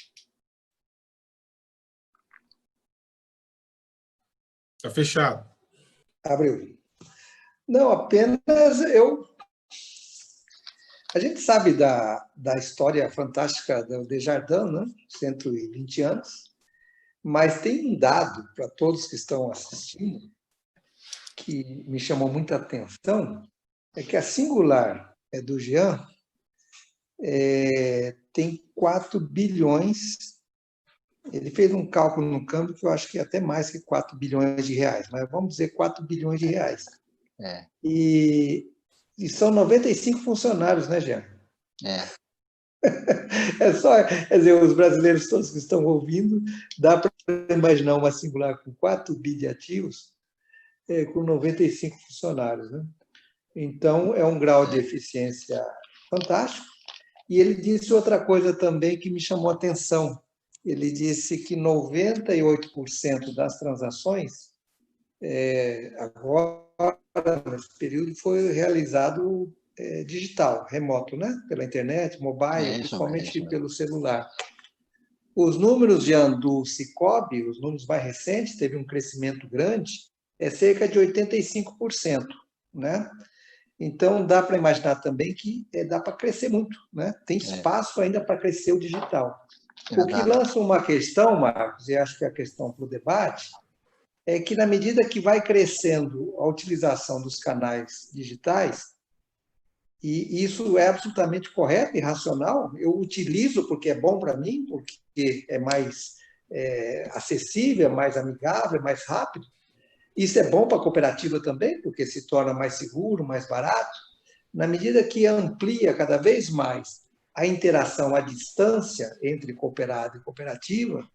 Está fechado. Abriu. Não, apenas a gente sabe da história fantástica do Desjardins, né? 120 anos, mas tem um dado para todos que estão assistindo que me chamou muita atenção, é que a Singular do Jean tem 4 bilhões. Ele fez um cálculo no câmbio que eu acho que é até mais que 4 bilhões de reais, mas vamos dizer 4 bilhões de reais É, E são 95 funcionários, né, Jean? é. É só, quer dizer, os brasileiros todos que estão ouvindo, dá para imaginar uma singular com 4 bi de ativos, com 95 funcionários, né? Então, é um grau de eficiência fantástico. E ele disse outra coisa também que me chamou a atenção. Ele disse que 98% das transações, agora, nesse período, foi realizado digital, remoto, né? Pela internet, mobile, principalmente pelo celular. Os números, Jean, do Sicoob, os números mais recentes, teve um crescimento grande, é cerca de 85%, né? Então, dá para imaginar também que dá para crescer muito, né? Tem espaço ainda para crescer o digital. O que lança uma questão, Marcos, e acho que é a questão para o debate, é que na medida que vai crescendo a utilização dos canais digitais, e isso é absolutamente correto e racional, eu utilizo porque é bom para mim, porque é mais acessível, é mais amigável, é mais rápido. Isso é bom para a cooperativa também, porque se torna mais seguro, mais barato. Na medida que amplia cada vez mais a interação à distância entre cooperado e cooperativa,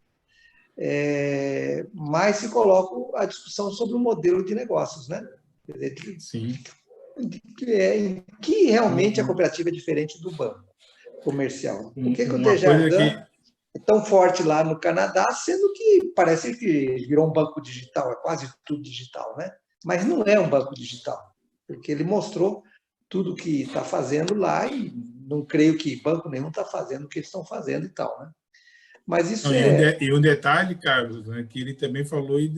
mais se coloca a discussão sobre o modelo de negócios, né? Sim. Em que realmente a cooperativa é diferente do banco comercial. Por que o Desjardins é tão forte lá no Canadá, sendo que parece que virou um banco digital, é quase tudo digital, né? Mas não é um banco digital, porque ele mostrou tudo que está fazendo lá e não creio que banco nenhum está fazendo o que eles estão fazendo e tal, né? Mas isso E um detalhe, Carlos, né, que ele também falou aí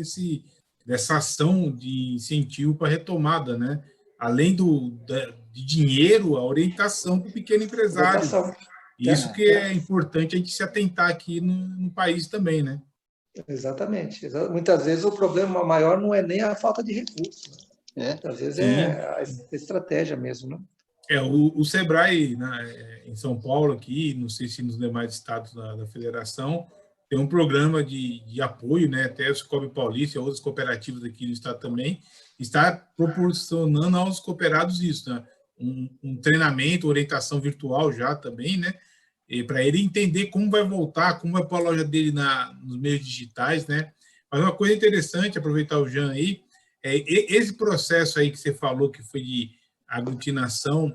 dessa ação de incentivo para retomada, né? Além de dinheiro, a orientação para o pequeno empresário. Isso que é importante a gente se atentar aqui no país também, né? Exatamente. Muitas vezes o problema maior não é nem a falta de recursos. Né? Muitas vezes é a estratégia mesmo, né? O Sebrae, né, em São Paulo aqui, não sei se nos demais estados da federação, tem um programa de apoio, né, até o Sicoob Paulista e outras cooperativas aqui no estado também, está proporcionando aos cooperados isso, né, um treinamento, orientação virtual já também, né, para ele entender como vai voltar, como vai pôr a loja dele nos meios digitais, né. Mas uma coisa interessante, aproveitar o Jean aí, esse processo aí que você falou que foi de aglutinação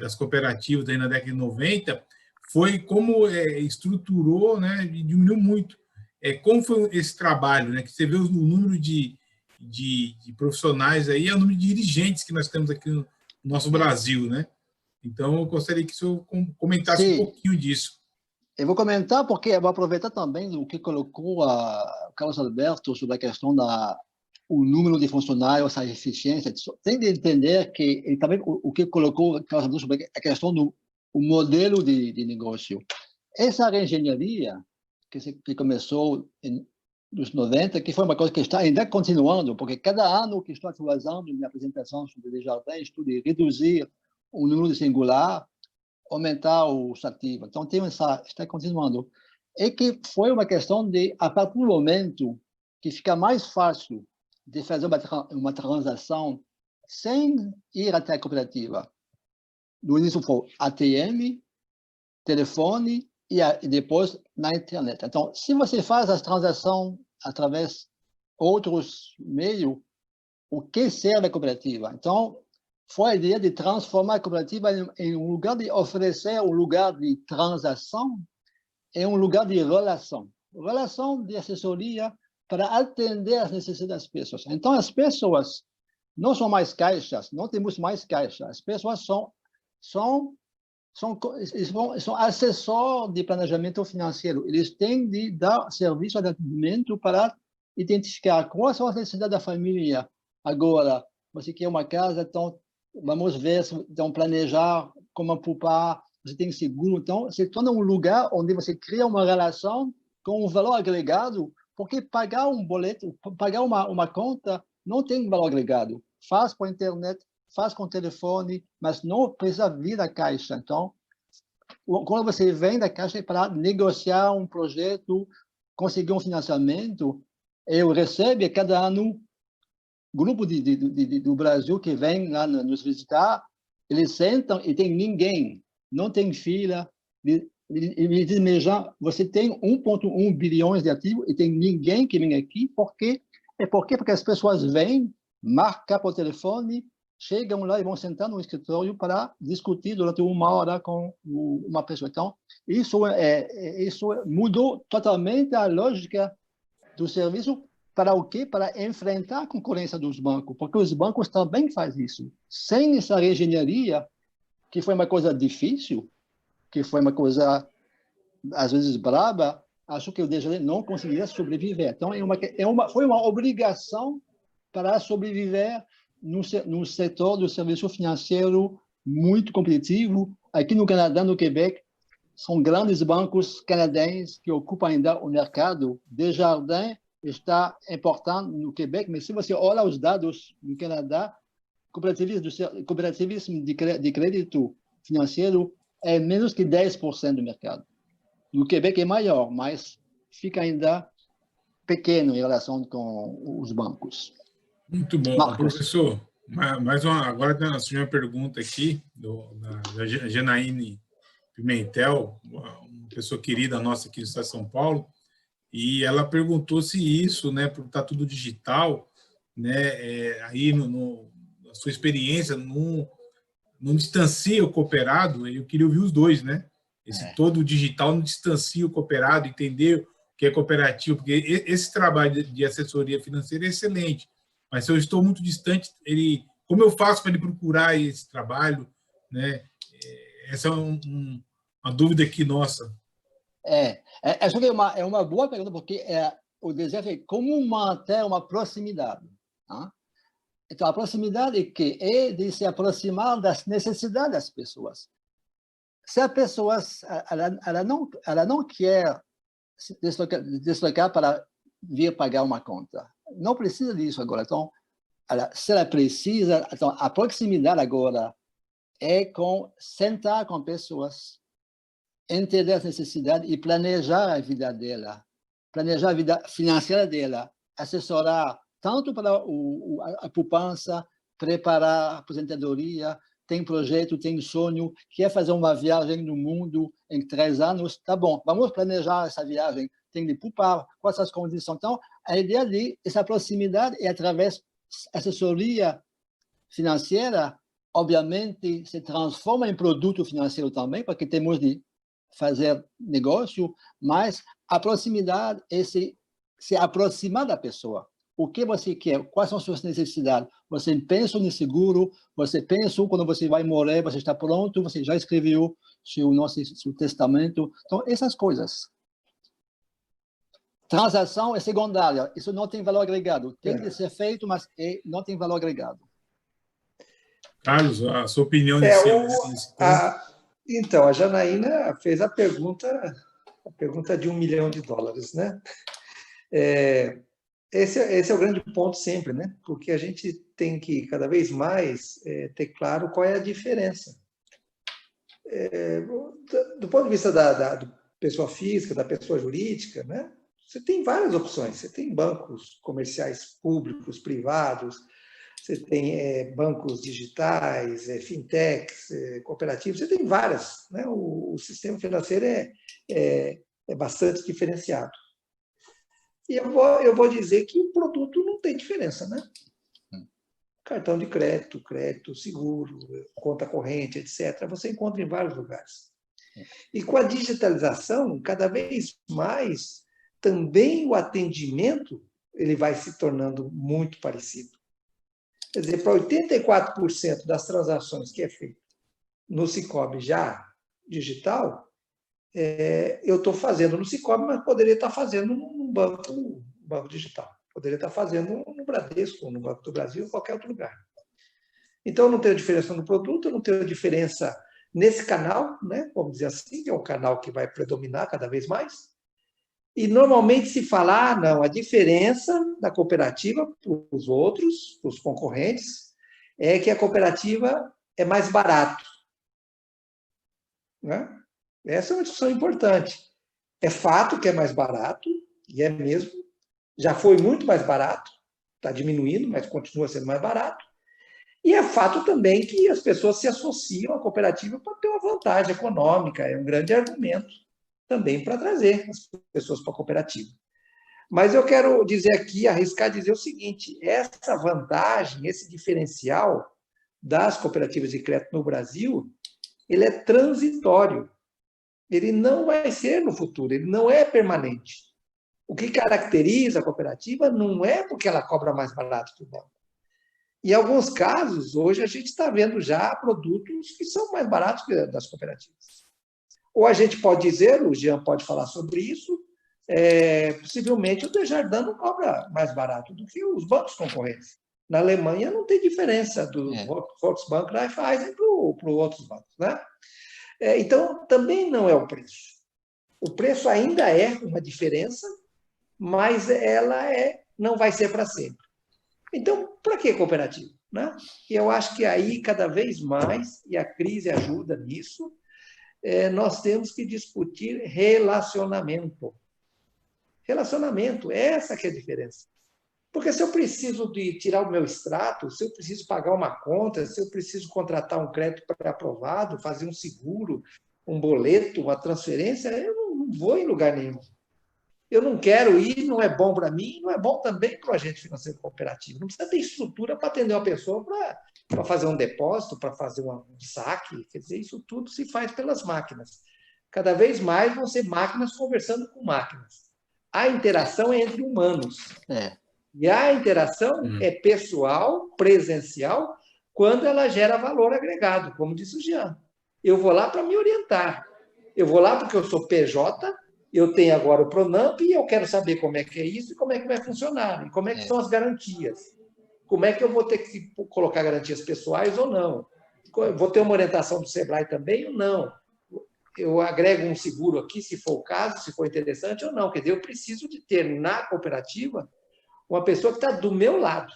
das cooperativas aí na década de 90, foi como estruturou, né, e diminuiu muito. Como foi esse trabalho, né, que você vê o número de profissionais aí, é o número de dirigentes que nós temos aqui no nosso Brasil, né? Então, eu gostaria que o senhor comentasse um pouquinho disso. Eu vou comentar porque eu vou aproveitar também o que colocou o Carlos Alberto sobre a questão o número de funcionários, a eficiência. Tem de entender que ele também o que colocou sobre a questão do modelo de negócio. Essa reengenharia que começou nos 90, que foi uma coisa que está ainda continuando, porque cada ano que estou atualizando minha apresentação sobre Desjardins, estou de reduzir o número de singular, aumentar os ativos. Então, está continuando. É que foi uma questão de, a partir do momento que fica mais fácil de fazer uma transação sem ir até a cooperativa. No início foi ATM, telefone e depois na internet. Então, se você faz as transações através de outros meios, o que serve a cooperativa? Então, foi a ideia de transformar a cooperativa em um lugar de oferecer um lugar de transação em um lugar de relação. Relação de assessoria para atender as necessidades das pessoas. Então, as pessoas não são mais caixas, não temos mais caixas. As pessoas são assessores de planejamento financeiro. Eles têm de dar serviço de atendimento para identificar quais são as necessidades da família. Agora, você quer uma casa, então vamos ver, então planejar como poupar, você tem seguro. Então, se torna um lugar onde você cria uma relação com um valor agregado, porque pagar um boleto, pagar uma conta, não tem valor agregado. Faz com a internet, faz com o telefone, mas não precisa vir da Caixa. Então, quando você vem da Caixa para negociar um projeto, conseguir um financiamento, eu recebo cada ano grupo do Brasil que vem lá nos visitar, eles sentam e tem ninguém, não tem fila. Ele diz, Mejan, você tem 1,1 bilhões de ativos e tem ninguém que vem aqui. Por quê? Porque as pessoas vêm, marcam por telefone, chegam lá e vão sentar no escritório para discutir durante 1 hora com uma pessoa. Então, isso mudou totalmente a lógica do serviço. Para o quê? Para enfrentar a concorrência dos bancos, porque os bancos também fazem isso. Sem essa engenharia, que foi uma coisa difícil, que foi uma coisa, às vezes, braba, acho que o Desjardins não conseguiria sobreviver. Então, foi uma obrigação para sobreviver no setor do serviço financeiro muito competitivo. Aqui no Canadá, no Quebec, são grandes bancos canadenses que ocupam ainda o mercado. Desjardins está importante no Quebec, mas se você olha os dados no Canadá, cooperativismo de crédito financeiro é menos que 10% do mercado. No Quebec é maior, mas fica ainda pequeno em relação com os bancos. Muito bom. Marcos. Professor, agora surgiu uma pergunta aqui da Janaíne Pimentel, uma pessoa querida nossa aqui do Estado de São Paulo, e ela perguntou se isso, né, por estar tudo digital, né, aí a sua experiência não distancia o cooperado. Eu queria ouvir os dois, né? Todo digital não distancia o cooperado, entender o que é cooperativo, porque esse trabalho de assessoria financeira é excelente, mas se eu estou muito distante, como eu faço para ele procurar esse trabalho, né? Essa é uma dúvida aqui nossa. Acho que é uma boa pergunta, porque o desejo é como manter uma proximidade. Tá? Então, a proximidade é de se aproximar das necessidades das pessoas. Se a pessoa ela não quer se deslocar para vir pagar uma conta, não precisa disso agora. Então, se ela precisa, então, a proximidade agora é sentar com pessoas, entender as necessidades e planejar a vida dela, planejar a vida financeira dela, assessorar tanto para a poupança, preparar a aposentadoria, tem projeto, tem sonho, quer fazer uma viagem no mundo em 3 anos, tá bom, vamos planejar essa viagem, tem de poupar, quais as condições. Então, a ideia dessa proximidade é através da assessoria financeira, obviamente, se transforma em produto financeiro também, porque temos de fazer negócio, mas a proximidade é se aproximar da pessoa. O que você quer? Quais são suas necessidades? Você pensa no seguro? Você pensa quando você vai morrer? Você está pronto? Você já escreveu seu testamento? Então, essas coisas. Transação é secundária. Isso não tem valor agregado. Tem de ser feito, mas não tem valor agregado. Carlos, a sua opinião nesse ponto? Então, a Janaína fez a pergunta de $1 milhão, né? Esse é o grande ponto sempre, né? Porque a gente tem que, cada vez mais, ter claro qual é a diferença. Do ponto de vista da pessoa física, da pessoa jurídica, né? Você tem várias opções. Você tem bancos comerciais públicos, privados, você tem bancos digitais, fintechs, cooperativos, você tem várias, né? O sistema financeiro é bastante diferenciado. E eu vou dizer que o produto não tem diferença, né? Cartão de crédito, seguro, conta corrente, etc., você encontra em vários lugares. E com a digitalização, cada vez mais, também o atendimento ele vai se tornando muito parecido. Quer dizer, para 84% das transações que é feito no Sicoob já digital, eu estou fazendo no Sicoob, mas poderia estar fazendo num banco digital. Poderia estar fazendo no Bradesco, no Banco do Brasil, em qualquer outro lugar. Então, eu não tenho diferença no produto, eu não tenho diferença nesse canal, né? Vamos dizer assim, que é um canal que vai predominar cada vez mais. E, normalmente, se fala, não, a diferença da cooperativa para os outros, para os concorrentes, é que a cooperativa é mais barato. Né? Essa é uma discussão importante. É fato que é mais barato, e é mesmo, já foi muito mais barato, está diminuindo, mas continua sendo mais barato. E é fato também que as pessoas se associam à cooperativa para ter uma vantagem econômica, é um grande argumento também para trazer as pessoas para a cooperativa. Mas eu quero dizer aqui, arriscar dizer o seguinte, essa vantagem, esse diferencial das cooperativas de crédito no Brasil, ele é transitório. Ele não vai ser no futuro, ele não é permanente. O que caracteriza a cooperativa não é porque ela cobra mais barato que o banco. Em alguns casos, hoje a gente está vendo já produtos que são mais baratos que das cooperativas. Ou a gente pode dizer, o Jean pode falar sobre isso, possivelmente o Desjardins não cobra mais barato do que os bancos concorrentes. Na Alemanha não tem diferença do Volksbank e Raiffeisen para outros bancos, né? Então, também não é o preço. O preço ainda é uma diferença, mas ela não vai ser para sempre. Então, para que cooperativa? Né? E eu acho que aí, cada vez mais, e a crise ajuda nisso, nós temos que discutir relacionamento. Relacionamento, essa que é a diferença. Porque se eu preciso de tirar o meu extrato, se eu preciso pagar uma conta, se eu preciso contratar um crédito pré-aprovado, fazer um seguro, um boleto, uma transferência, eu não vou em lugar nenhum. Eu não quero ir, não é bom para mim, não é bom também para o agente financeiro cooperativo. Não precisa ter estrutura para atender uma pessoa para fazer um depósito, para fazer um saque. Quer dizer, isso tudo se faz pelas máquinas. Cada vez mais vão ser máquinas conversando com máquinas. A interação é entre humanos. E a interação é pessoal, presencial, quando ela gera valor agregado, como disse o Jean. Eu vou lá para me orientar. Eu vou lá porque eu sou PJ, eu tenho agora o Pronamp e eu quero saber como é que é isso e como é que vai funcionar, e como é que são as garantias. Como é que eu vou ter que colocar garantias pessoais ou não? Vou ter uma orientação do Sebrae também ou não? Eu agrego um seguro aqui, se for o caso, se for interessante ou não. Quer dizer, eu preciso de ter na cooperativa uma pessoa que está do meu lado,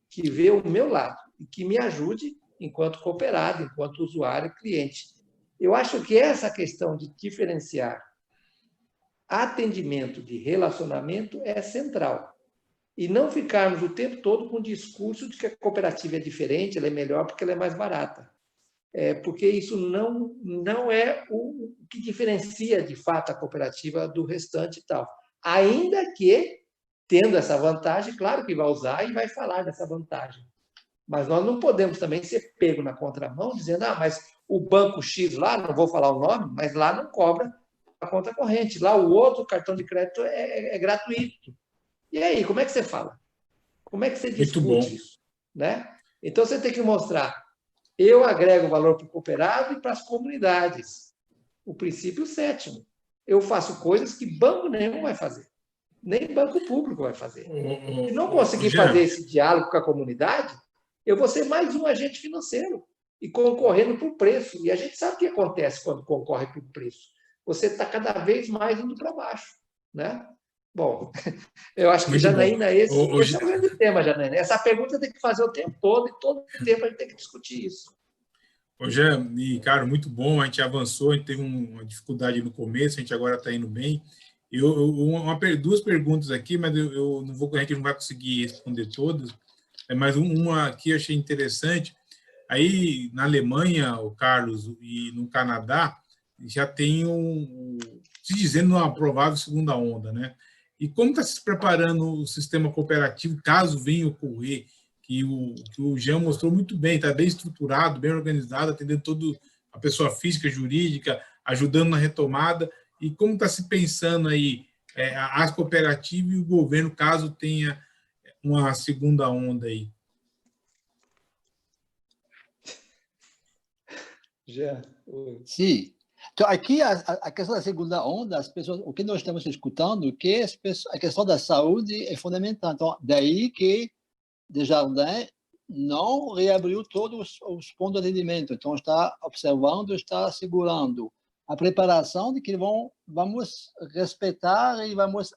que vê o meu lado e que me ajude enquanto cooperado, enquanto usuário e cliente. Eu acho que essa questão de diferenciar atendimento de relacionamento é central. E não ficarmos o tempo todo com o discurso de que a cooperativa é diferente, ela é melhor porque ela é mais barata. Porque isso não é o que diferencia, de fato, a cooperativa do restante e tal. Ainda que, tendo essa vantagem, claro que vai usar e vai falar dessa vantagem. Mas nós não podemos também ser pego na contramão, dizendo, mas o banco X lá, não vou falar o nome, mas lá não cobra a conta corrente. Lá o outro cartão de crédito é gratuito. E aí, como é que você fala? Como é que você discute isso? Né? Então, você tem que mostrar, eu agrego valor para o cooperado e para as comunidades. O princípio 7º. Eu faço coisas que banco nenhum vai fazer. Nem banco público vai fazer. Se não conseguir fazer esse diálogo com a comunidade, eu vou ser mais um agente financeiro e concorrendo por preço. E a gente sabe o que acontece quando concorre por preço. Você está cada vez mais indo para baixo. Né? Bom, eu acho que, Janaína, esse é o grande tema, Janaína. Essa pergunta tem que fazer o tempo todo, e todo o tempo a gente tem que discutir isso. Jean, e, cara, muito bom, a gente avançou, a gente teve uma dificuldade no começo, a gente agora está indo bem. Duas perguntas aqui, mas eu não vou, a gente não vai conseguir responder todas, mas uma aqui eu achei interessante. Aí, na Alemanha, o Carlos, e no Canadá, já tem se dizendo uma provável segunda onda, né? E como está se preparando o sistema cooperativo, caso venha ocorrer, que o Jean mostrou muito bem, está bem estruturado, bem organizado, atendendo toda a pessoa física, jurídica, ajudando na retomada, e como está se pensando aí as cooperativas e o governo, caso tenha uma segunda onda aí? Jean. Sim. Então, aqui, a questão da segunda onda, as pessoas, o que nós estamos escutando, que a questão da saúde é fundamental. Então, daí que Desjardins não reabriu todos os pontos de atendimento. Então, está observando, está segurando a preparação de que vamos respeitar e vamos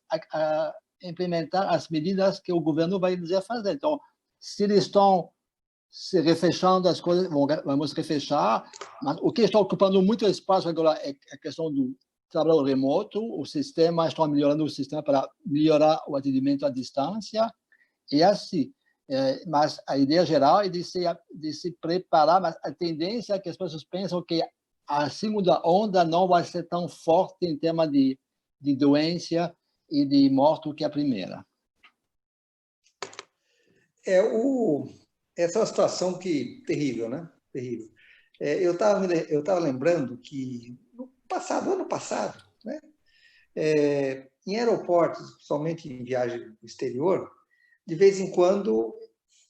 implementar as medidas que o governo vai dizer fazer. Então, se eles estão se refechando as coisas, vamos refechar, mas o que está ocupando muito espaço agora é a questão do trabalho remoto, o sistema, estão melhorando o sistema para melhorar o atendimento à distância, e assim, Mas a ideia geral é de se preparar, mas a tendência é que as pessoas pensam que a segunda onda não vai ser tão forte em termos de doença e de morte que a primeira. Essa é uma situação terrível, né? Terrível. Eu estava lembrando que no ano passado, né? Em aeroportos, principalmente em viagem no exterior, de vez em quando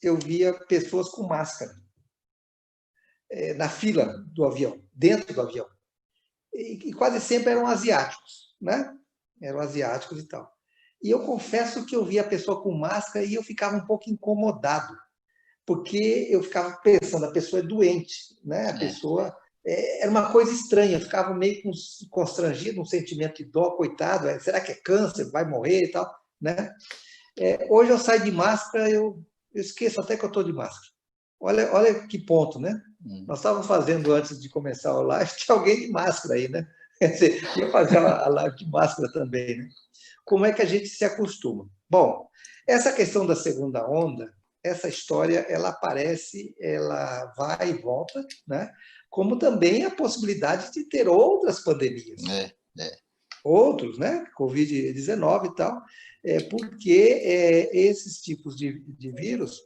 eu via pessoas com máscara na fila do avião, dentro do avião. E quase sempre eram asiáticos, né? Eram asiáticos e tal. E eu confesso que eu via a pessoa com máscara e eu ficava um pouco incomodado, porque eu ficava pensando, a pessoa é doente, né? A pessoa... Era uma coisa estranha, eu ficava meio constrangido, um sentimento de dó, coitado, será que é câncer, vai morrer e tal, né? Hoje eu saio de máscara, eu esqueço até que eu estou de máscara. Olha que ponto, né? Nós estávamos fazendo, antes de começar a live, tinha alguém de máscara aí, né? Quer dizer, ia fazer a live de máscara também, né? Como é que a gente se acostuma? Bom, essa questão da segunda onda, essa história, ela aparece, ela vai e volta, né? Como também a possibilidade de ter outras pandemias. Outros, né? Covid-19 e tal, porque esses tipos de vírus,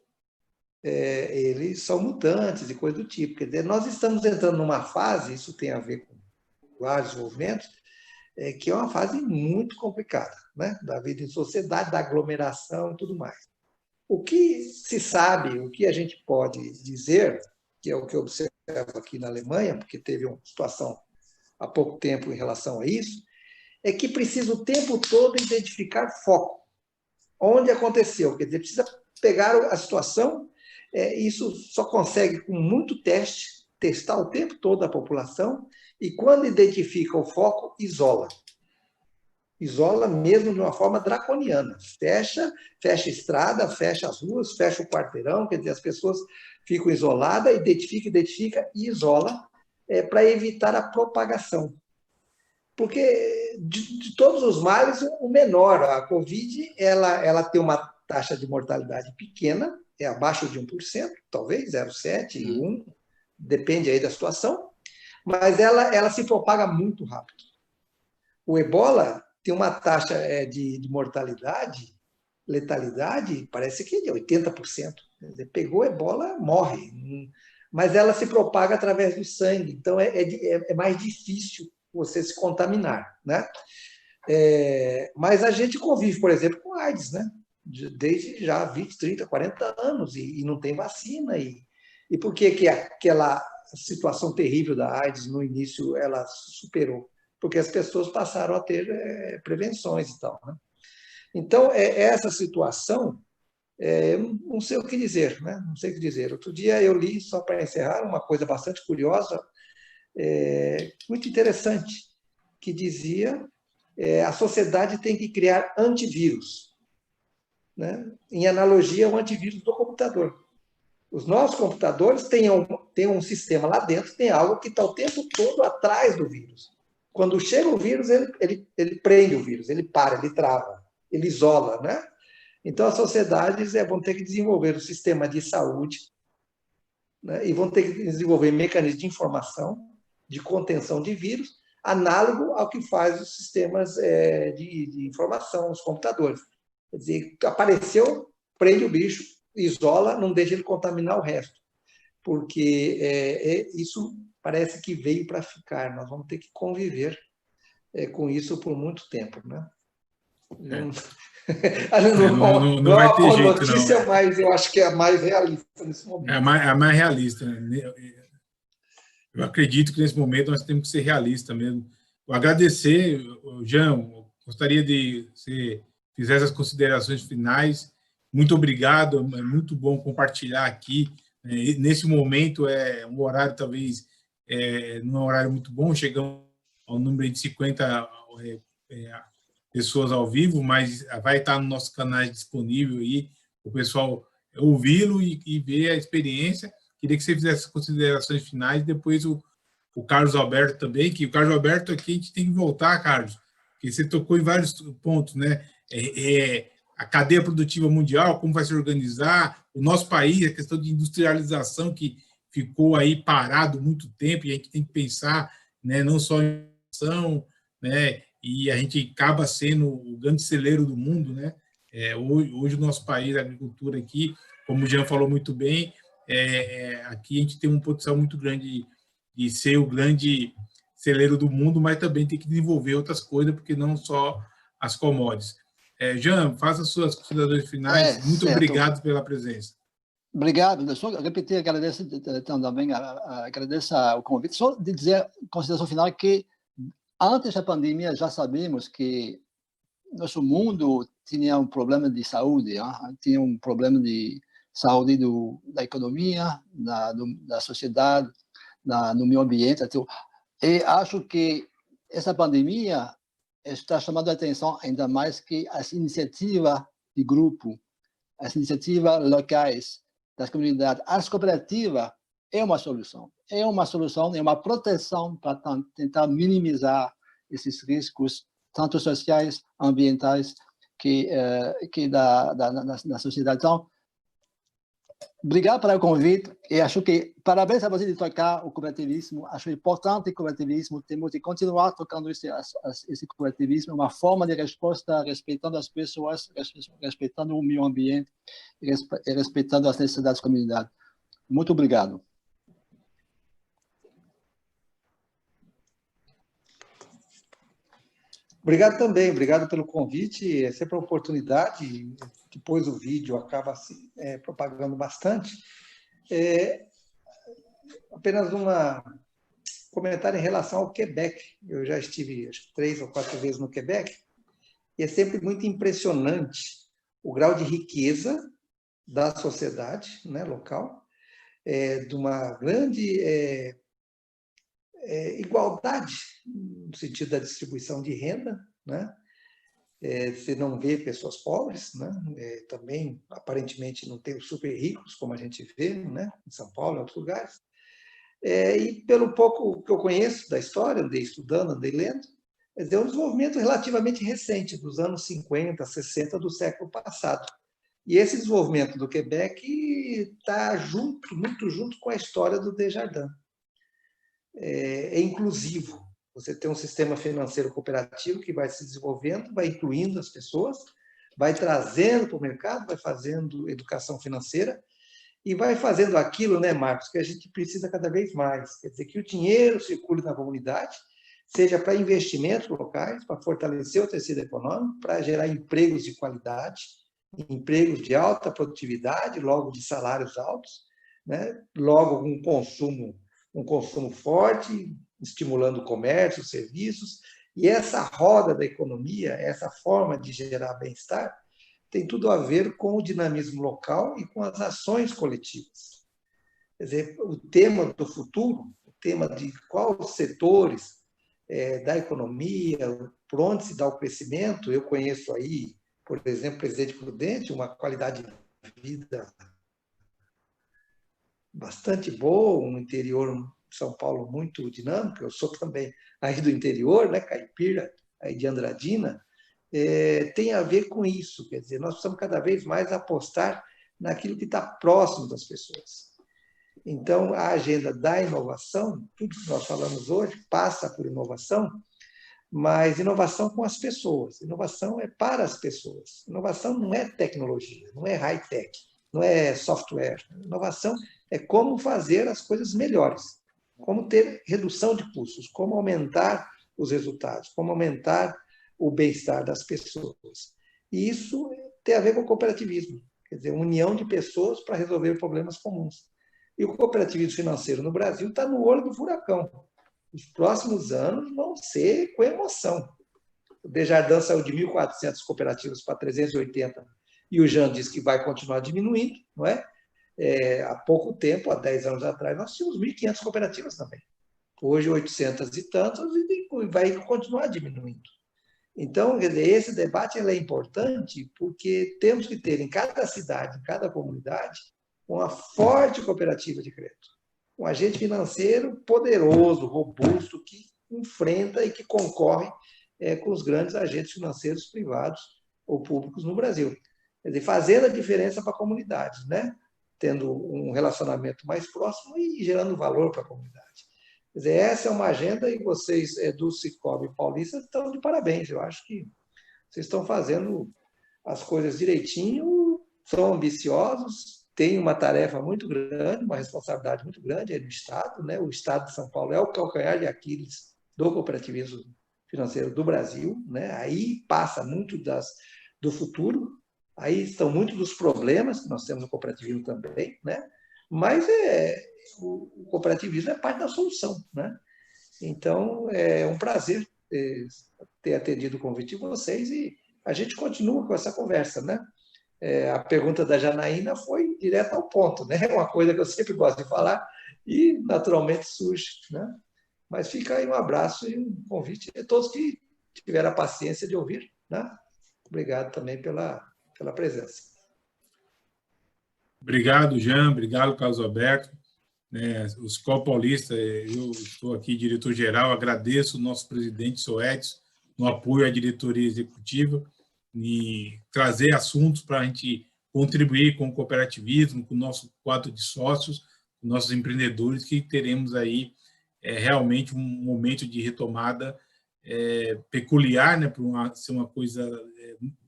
eles são mutantes e coisa do tipo. Quer dizer, nós estamos entrando numa fase, isso tem a ver com vários movimentos, que é uma fase muito complicada, né? Da vida em sociedade, da aglomeração e tudo mais. O que se sabe, o que a gente pode dizer, que é o que eu observo aqui na Alemanha, porque teve uma situação há pouco tempo em relação a isso, é que precisa o tempo todo identificar foco. Onde aconteceu? Quer dizer, precisa pegar a situação, isso só consegue com muito teste, testar o tempo todo a população, e quando identifica o foco, isola. Isola mesmo de uma forma draconiana. Fecha a estrada, fecha as ruas, fecha o quarteirão, quer dizer, as pessoas ficam isoladas, identifica e isola para evitar a propagação. Porque de todos os males, o menor, a Covid, ela tem uma taxa de mortalidade pequena, abaixo de 1%, talvez 0,7%, 1%, depende aí da situação, mas ela se propaga muito rápido. O ebola tem uma taxa de mortalidade, letalidade, parece que é de 80%. Quer dizer, pegou ebola, morre. Mas ela se propaga através do sangue, então é mais difícil você se contaminar, né? Mas a gente convive, por exemplo, com AIDS, né? Desde já 20, 30, 40 anos, e não tem vacina. E por que aquela situação terrível da AIDS, no início, ela superou? Porque as pessoas passaram a ter prevenções e tal, né? Então, essa situação, não sei o que dizer, né? Não sei o que dizer. Outro dia eu li, só para encerrar, uma coisa bastante curiosa, muito interessante, que dizia a sociedade tem que criar antivírus, né? Em analogia ao antivírus do computador. Os nossos computadores têm um sistema lá dentro, tem algo que está o tempo todo atrás do vírus. Quando chega o vírus, ele prende o vírus, ele para, ele trava, ele isola, né? Então, as sociedades vão ter que desenvolver um sistema de saúde, né? E vão ter que desenvolver mecanismos de informação, de contenção de vírus, análogo ao que faz os sistemas de informação, os computadores. Quer dizer, apareceu, prende o bicho, isola, não deixa ele contaminar o resto. Porque isso parece que veio para ficar. Nós vamos ter que conviver com isso por muito tempo, né? Não vai ter jeito, notícia, não. Mas eu acho que é a mais realista nesse momento. É a mais realista, né? Eu acredito que nesse momento nós temos que ser realistas mesmo. Eu agradecer, Jean, gostaria de você fizesse as considerações finais. Muito obrigado, é muito bom compartilhar aqui. Nesse momento é um horário, talvez, não é um horário muito bom, chegamos ao número de 50 pessoas ao vivo, mas vai estar no nosso canal disponível aí, o pessoal ouvi-lo e ver a experiência. Queria que você fizesse as considerações finais, depois o Carlos Alberto também, que o Carlos Alberto aqui a gente tem que voltar, Carlos, porque você tocou em vários pontos, né? a cadeia produtiva mundial, como vai se organizar, o nosso país, a questão de industrialização que ficou aí parado muito tempo, e a gente tem que pensar, né, não só em ação, né, e a gente acaba sendo o grande celeiro do mundo, né? Hoje o nosso país, a agricultura aqui, como o Jean falou muito bem, aqui a gente tem um potencial muito grande de ser o grande celeiro do mundo, mas também tem que desenvolver outras coisas, porque não só as commodities. Jean, faça suas considerações finais. Muito certo. obrigado pela presença. Obrigado. Eu só repetir, agradeço também, agradeço o convite. Só de dizer, consideração final, que antes da pandemia já sabíamos que nosso mundo tinha um problema de saúde, tinha um problema de saúde da economia, da sociedade, no meio ambiente. E acho que essa pandemia está chamando a atenção ainda mais que as iniciativas de grupo, as iniciativas locais das comunidades, as cooperativas, é uma solução, é uma proteção para tentar minimizar esses riscos, tanto sociais, ambientais, que na sociedade. Então, obrigado pelo convite, e acho que, parabéns a você de tocar o cooperativismo, acho importante o cooperativismo, temos de continuar tocando esse cooperativismo, uma forma de resposta respeitando as pessoas, respeitando o meio ambiente e respeitando as necessidades da comunidade. Muito obrigado. Obrigado também, obrigado pelo convite, é sempre uma oportunidade, depois o vídeo acaba se propagando bastante. Apenas um comentário em relação ao Quebec. Eu já estive, acho que 3 ou 4 vezes no Quebec, e é sempre muito impressionante o grau de riqueza da sociedade, né, local, de uma grande igualdade no sentido da distribuição de renda, né? Você não vê pessoas pobres, né? Também, aparentemente, não tem os super ricos, como a gente vê, né? Em São Paulo e outros lugares. E pelo pouco que eu conheço da história, andei estudando, andei lendo, é um desenvolvimento relativamente recente, dos anos 50, 60 do século passado. E esse desenvolvimento do Quebec está muito junto com a história do Desjardins. É inclusivo. Você tem um sistema financeiro cooperativo que vai se desenvolvendo, vai incluindo as pessoas, vai trazendo para o mercado, vai fazendo educação financeira e vai fazendo aquilo, né, Marcos, que a gente precisa cada vez mais. Quer dizer, que o dinheiro circule na comunidade, seja para investimentos locais, para fortalecer o tecido econômico, para gerar empregos de qualidade, empregos de alta produtividade, logo de salários altos, né, logo um consumo forte, estimulando o comércio, os serviços, e essa roda da economia, essa forma de gerar bem-estar, tem tudo a ver com o dinamismo local e com as ações coletivas. Quer dizer, o tema do futuro, o tema de quais setores da economia, por onde se dá o crescimento, eu conheço aí, por exemplo, Presidente Prudente, uma qualidade de vida bastante boa, um interior de São Paulo muito dinâmico, eu sou também aí do interior, né, caipira, aí de Andradina, tem a ver com isso, quer dizer, nós precisamos cada vez mais apostar naquilo que está próximo das pessoas. Então, a agenda da inovação, tudo que nós falamos hoje, passa por inovação, mas inovação com as pessoas, inovação é para as pessoas, inovação não é tecnologia, não é high-tech, não é software, inovação é como fazer as coisas melhores, como ter redução de custos, como aumentar os resultados, como aumentar o bem-estar das pessoas. E isso tem a ver com o cooperativismo, quer dizer, união de pessoas para resolver problemas comuns. E o cooperativismo financeiro no Brasil está no olho do furacão. Os próximos anos vão ser com emoção. O Desjardins saiu de 1.400 cooperativas para 380, e o Jean disse que vai continuar diminuindo, não é? Há pouco tempo, há 10 anos atrás, nós tínhamos 1.500 cooperativas também. Hoje, 800 e tantas, e vai continuar diminuindo. Então, quer dizer, esse debate é importante porque temos que ter em cada cidade, em cada comunidade, uma forte cooperativa de crédito. Um agente financeiro poderoso, robusto, que enfrenta e que concorre com os grandes agentes financeiros privados ou públicos no Brasil. Quer dizer, fazendo a diferença para a comunidade, né? Tendo um relacionamento mais próximo e gerando valor para a comunidade. Quer dizer, essa é uma agenda e vocês do Cicobi Paulista estão de parabéns. Eu acho que vocês estão fazendo as coisas direitinho, são ambiciosos, têm uma tarefa muito grande, uma responsabilidade muito grande aí no Estado, né? O Estado de São Paulo é o calcanhar de Aquiles do cooperativismo financeiro do Brasil, né? Aí passa muito do futuro, aí estão muitos dos problemas que nós temos no cooperativismo também, né? Mas o cooperativismo é parte da solução, né? Então, é um prazer ter atendido o convite de vocês e a gente continua com essa conversa, né? A pergunta da Janaína foi direto ao ponto, né? É uma coisa que eu sempre gosto de falar e naturalmente surge, né? Mas fica aí um abraço e um convite a todos que tiveram a paciência de ouvir, né? Obrigado também pela presença. Obrigado, Jean. Obrigado, Carlos Alberto. O Cicobi Paulista, eu estou aqui, diretor-geral, agradeço o nosso presidente, seu Edson, no apoio à diretoria executiva e trazer assuntos para a gente contribuir com o cooperativismo, com o nosso quadro de sócios, com nossos empreendedores, que teremos aí realmente um momento de retomada peculiar, né, por ser uma coisa,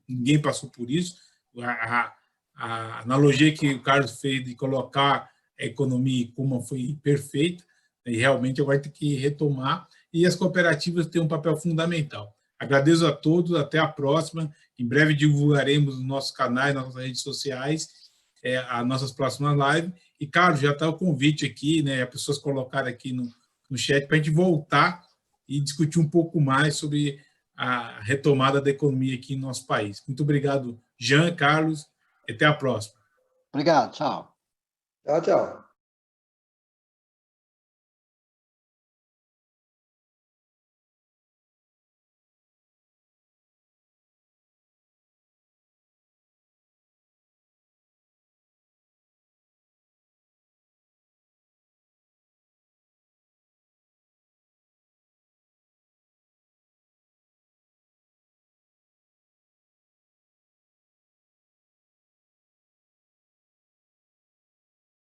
ninguém passou por isso. A analogia que o Carlos fez de colocar a economia como foi perfeita, e realmente vai ter que retomar, e as cooperativas têm um papel fundamental. Agradeço a todos, até a próxima. Em breve divulgaremos nos nossos canais, nas nossas redes sociais, as nossas próximas lives. E, Carlos, já está o convite aqui, né, as pessoas colocaram aqui no chat para a gente voltar e discutir um pouco mais sobre a retomada da economia aqui no nosso país. Muito obrigado, Jean, Carlos, e até a próxima. Obrigado, tchau. Tchau, tchau.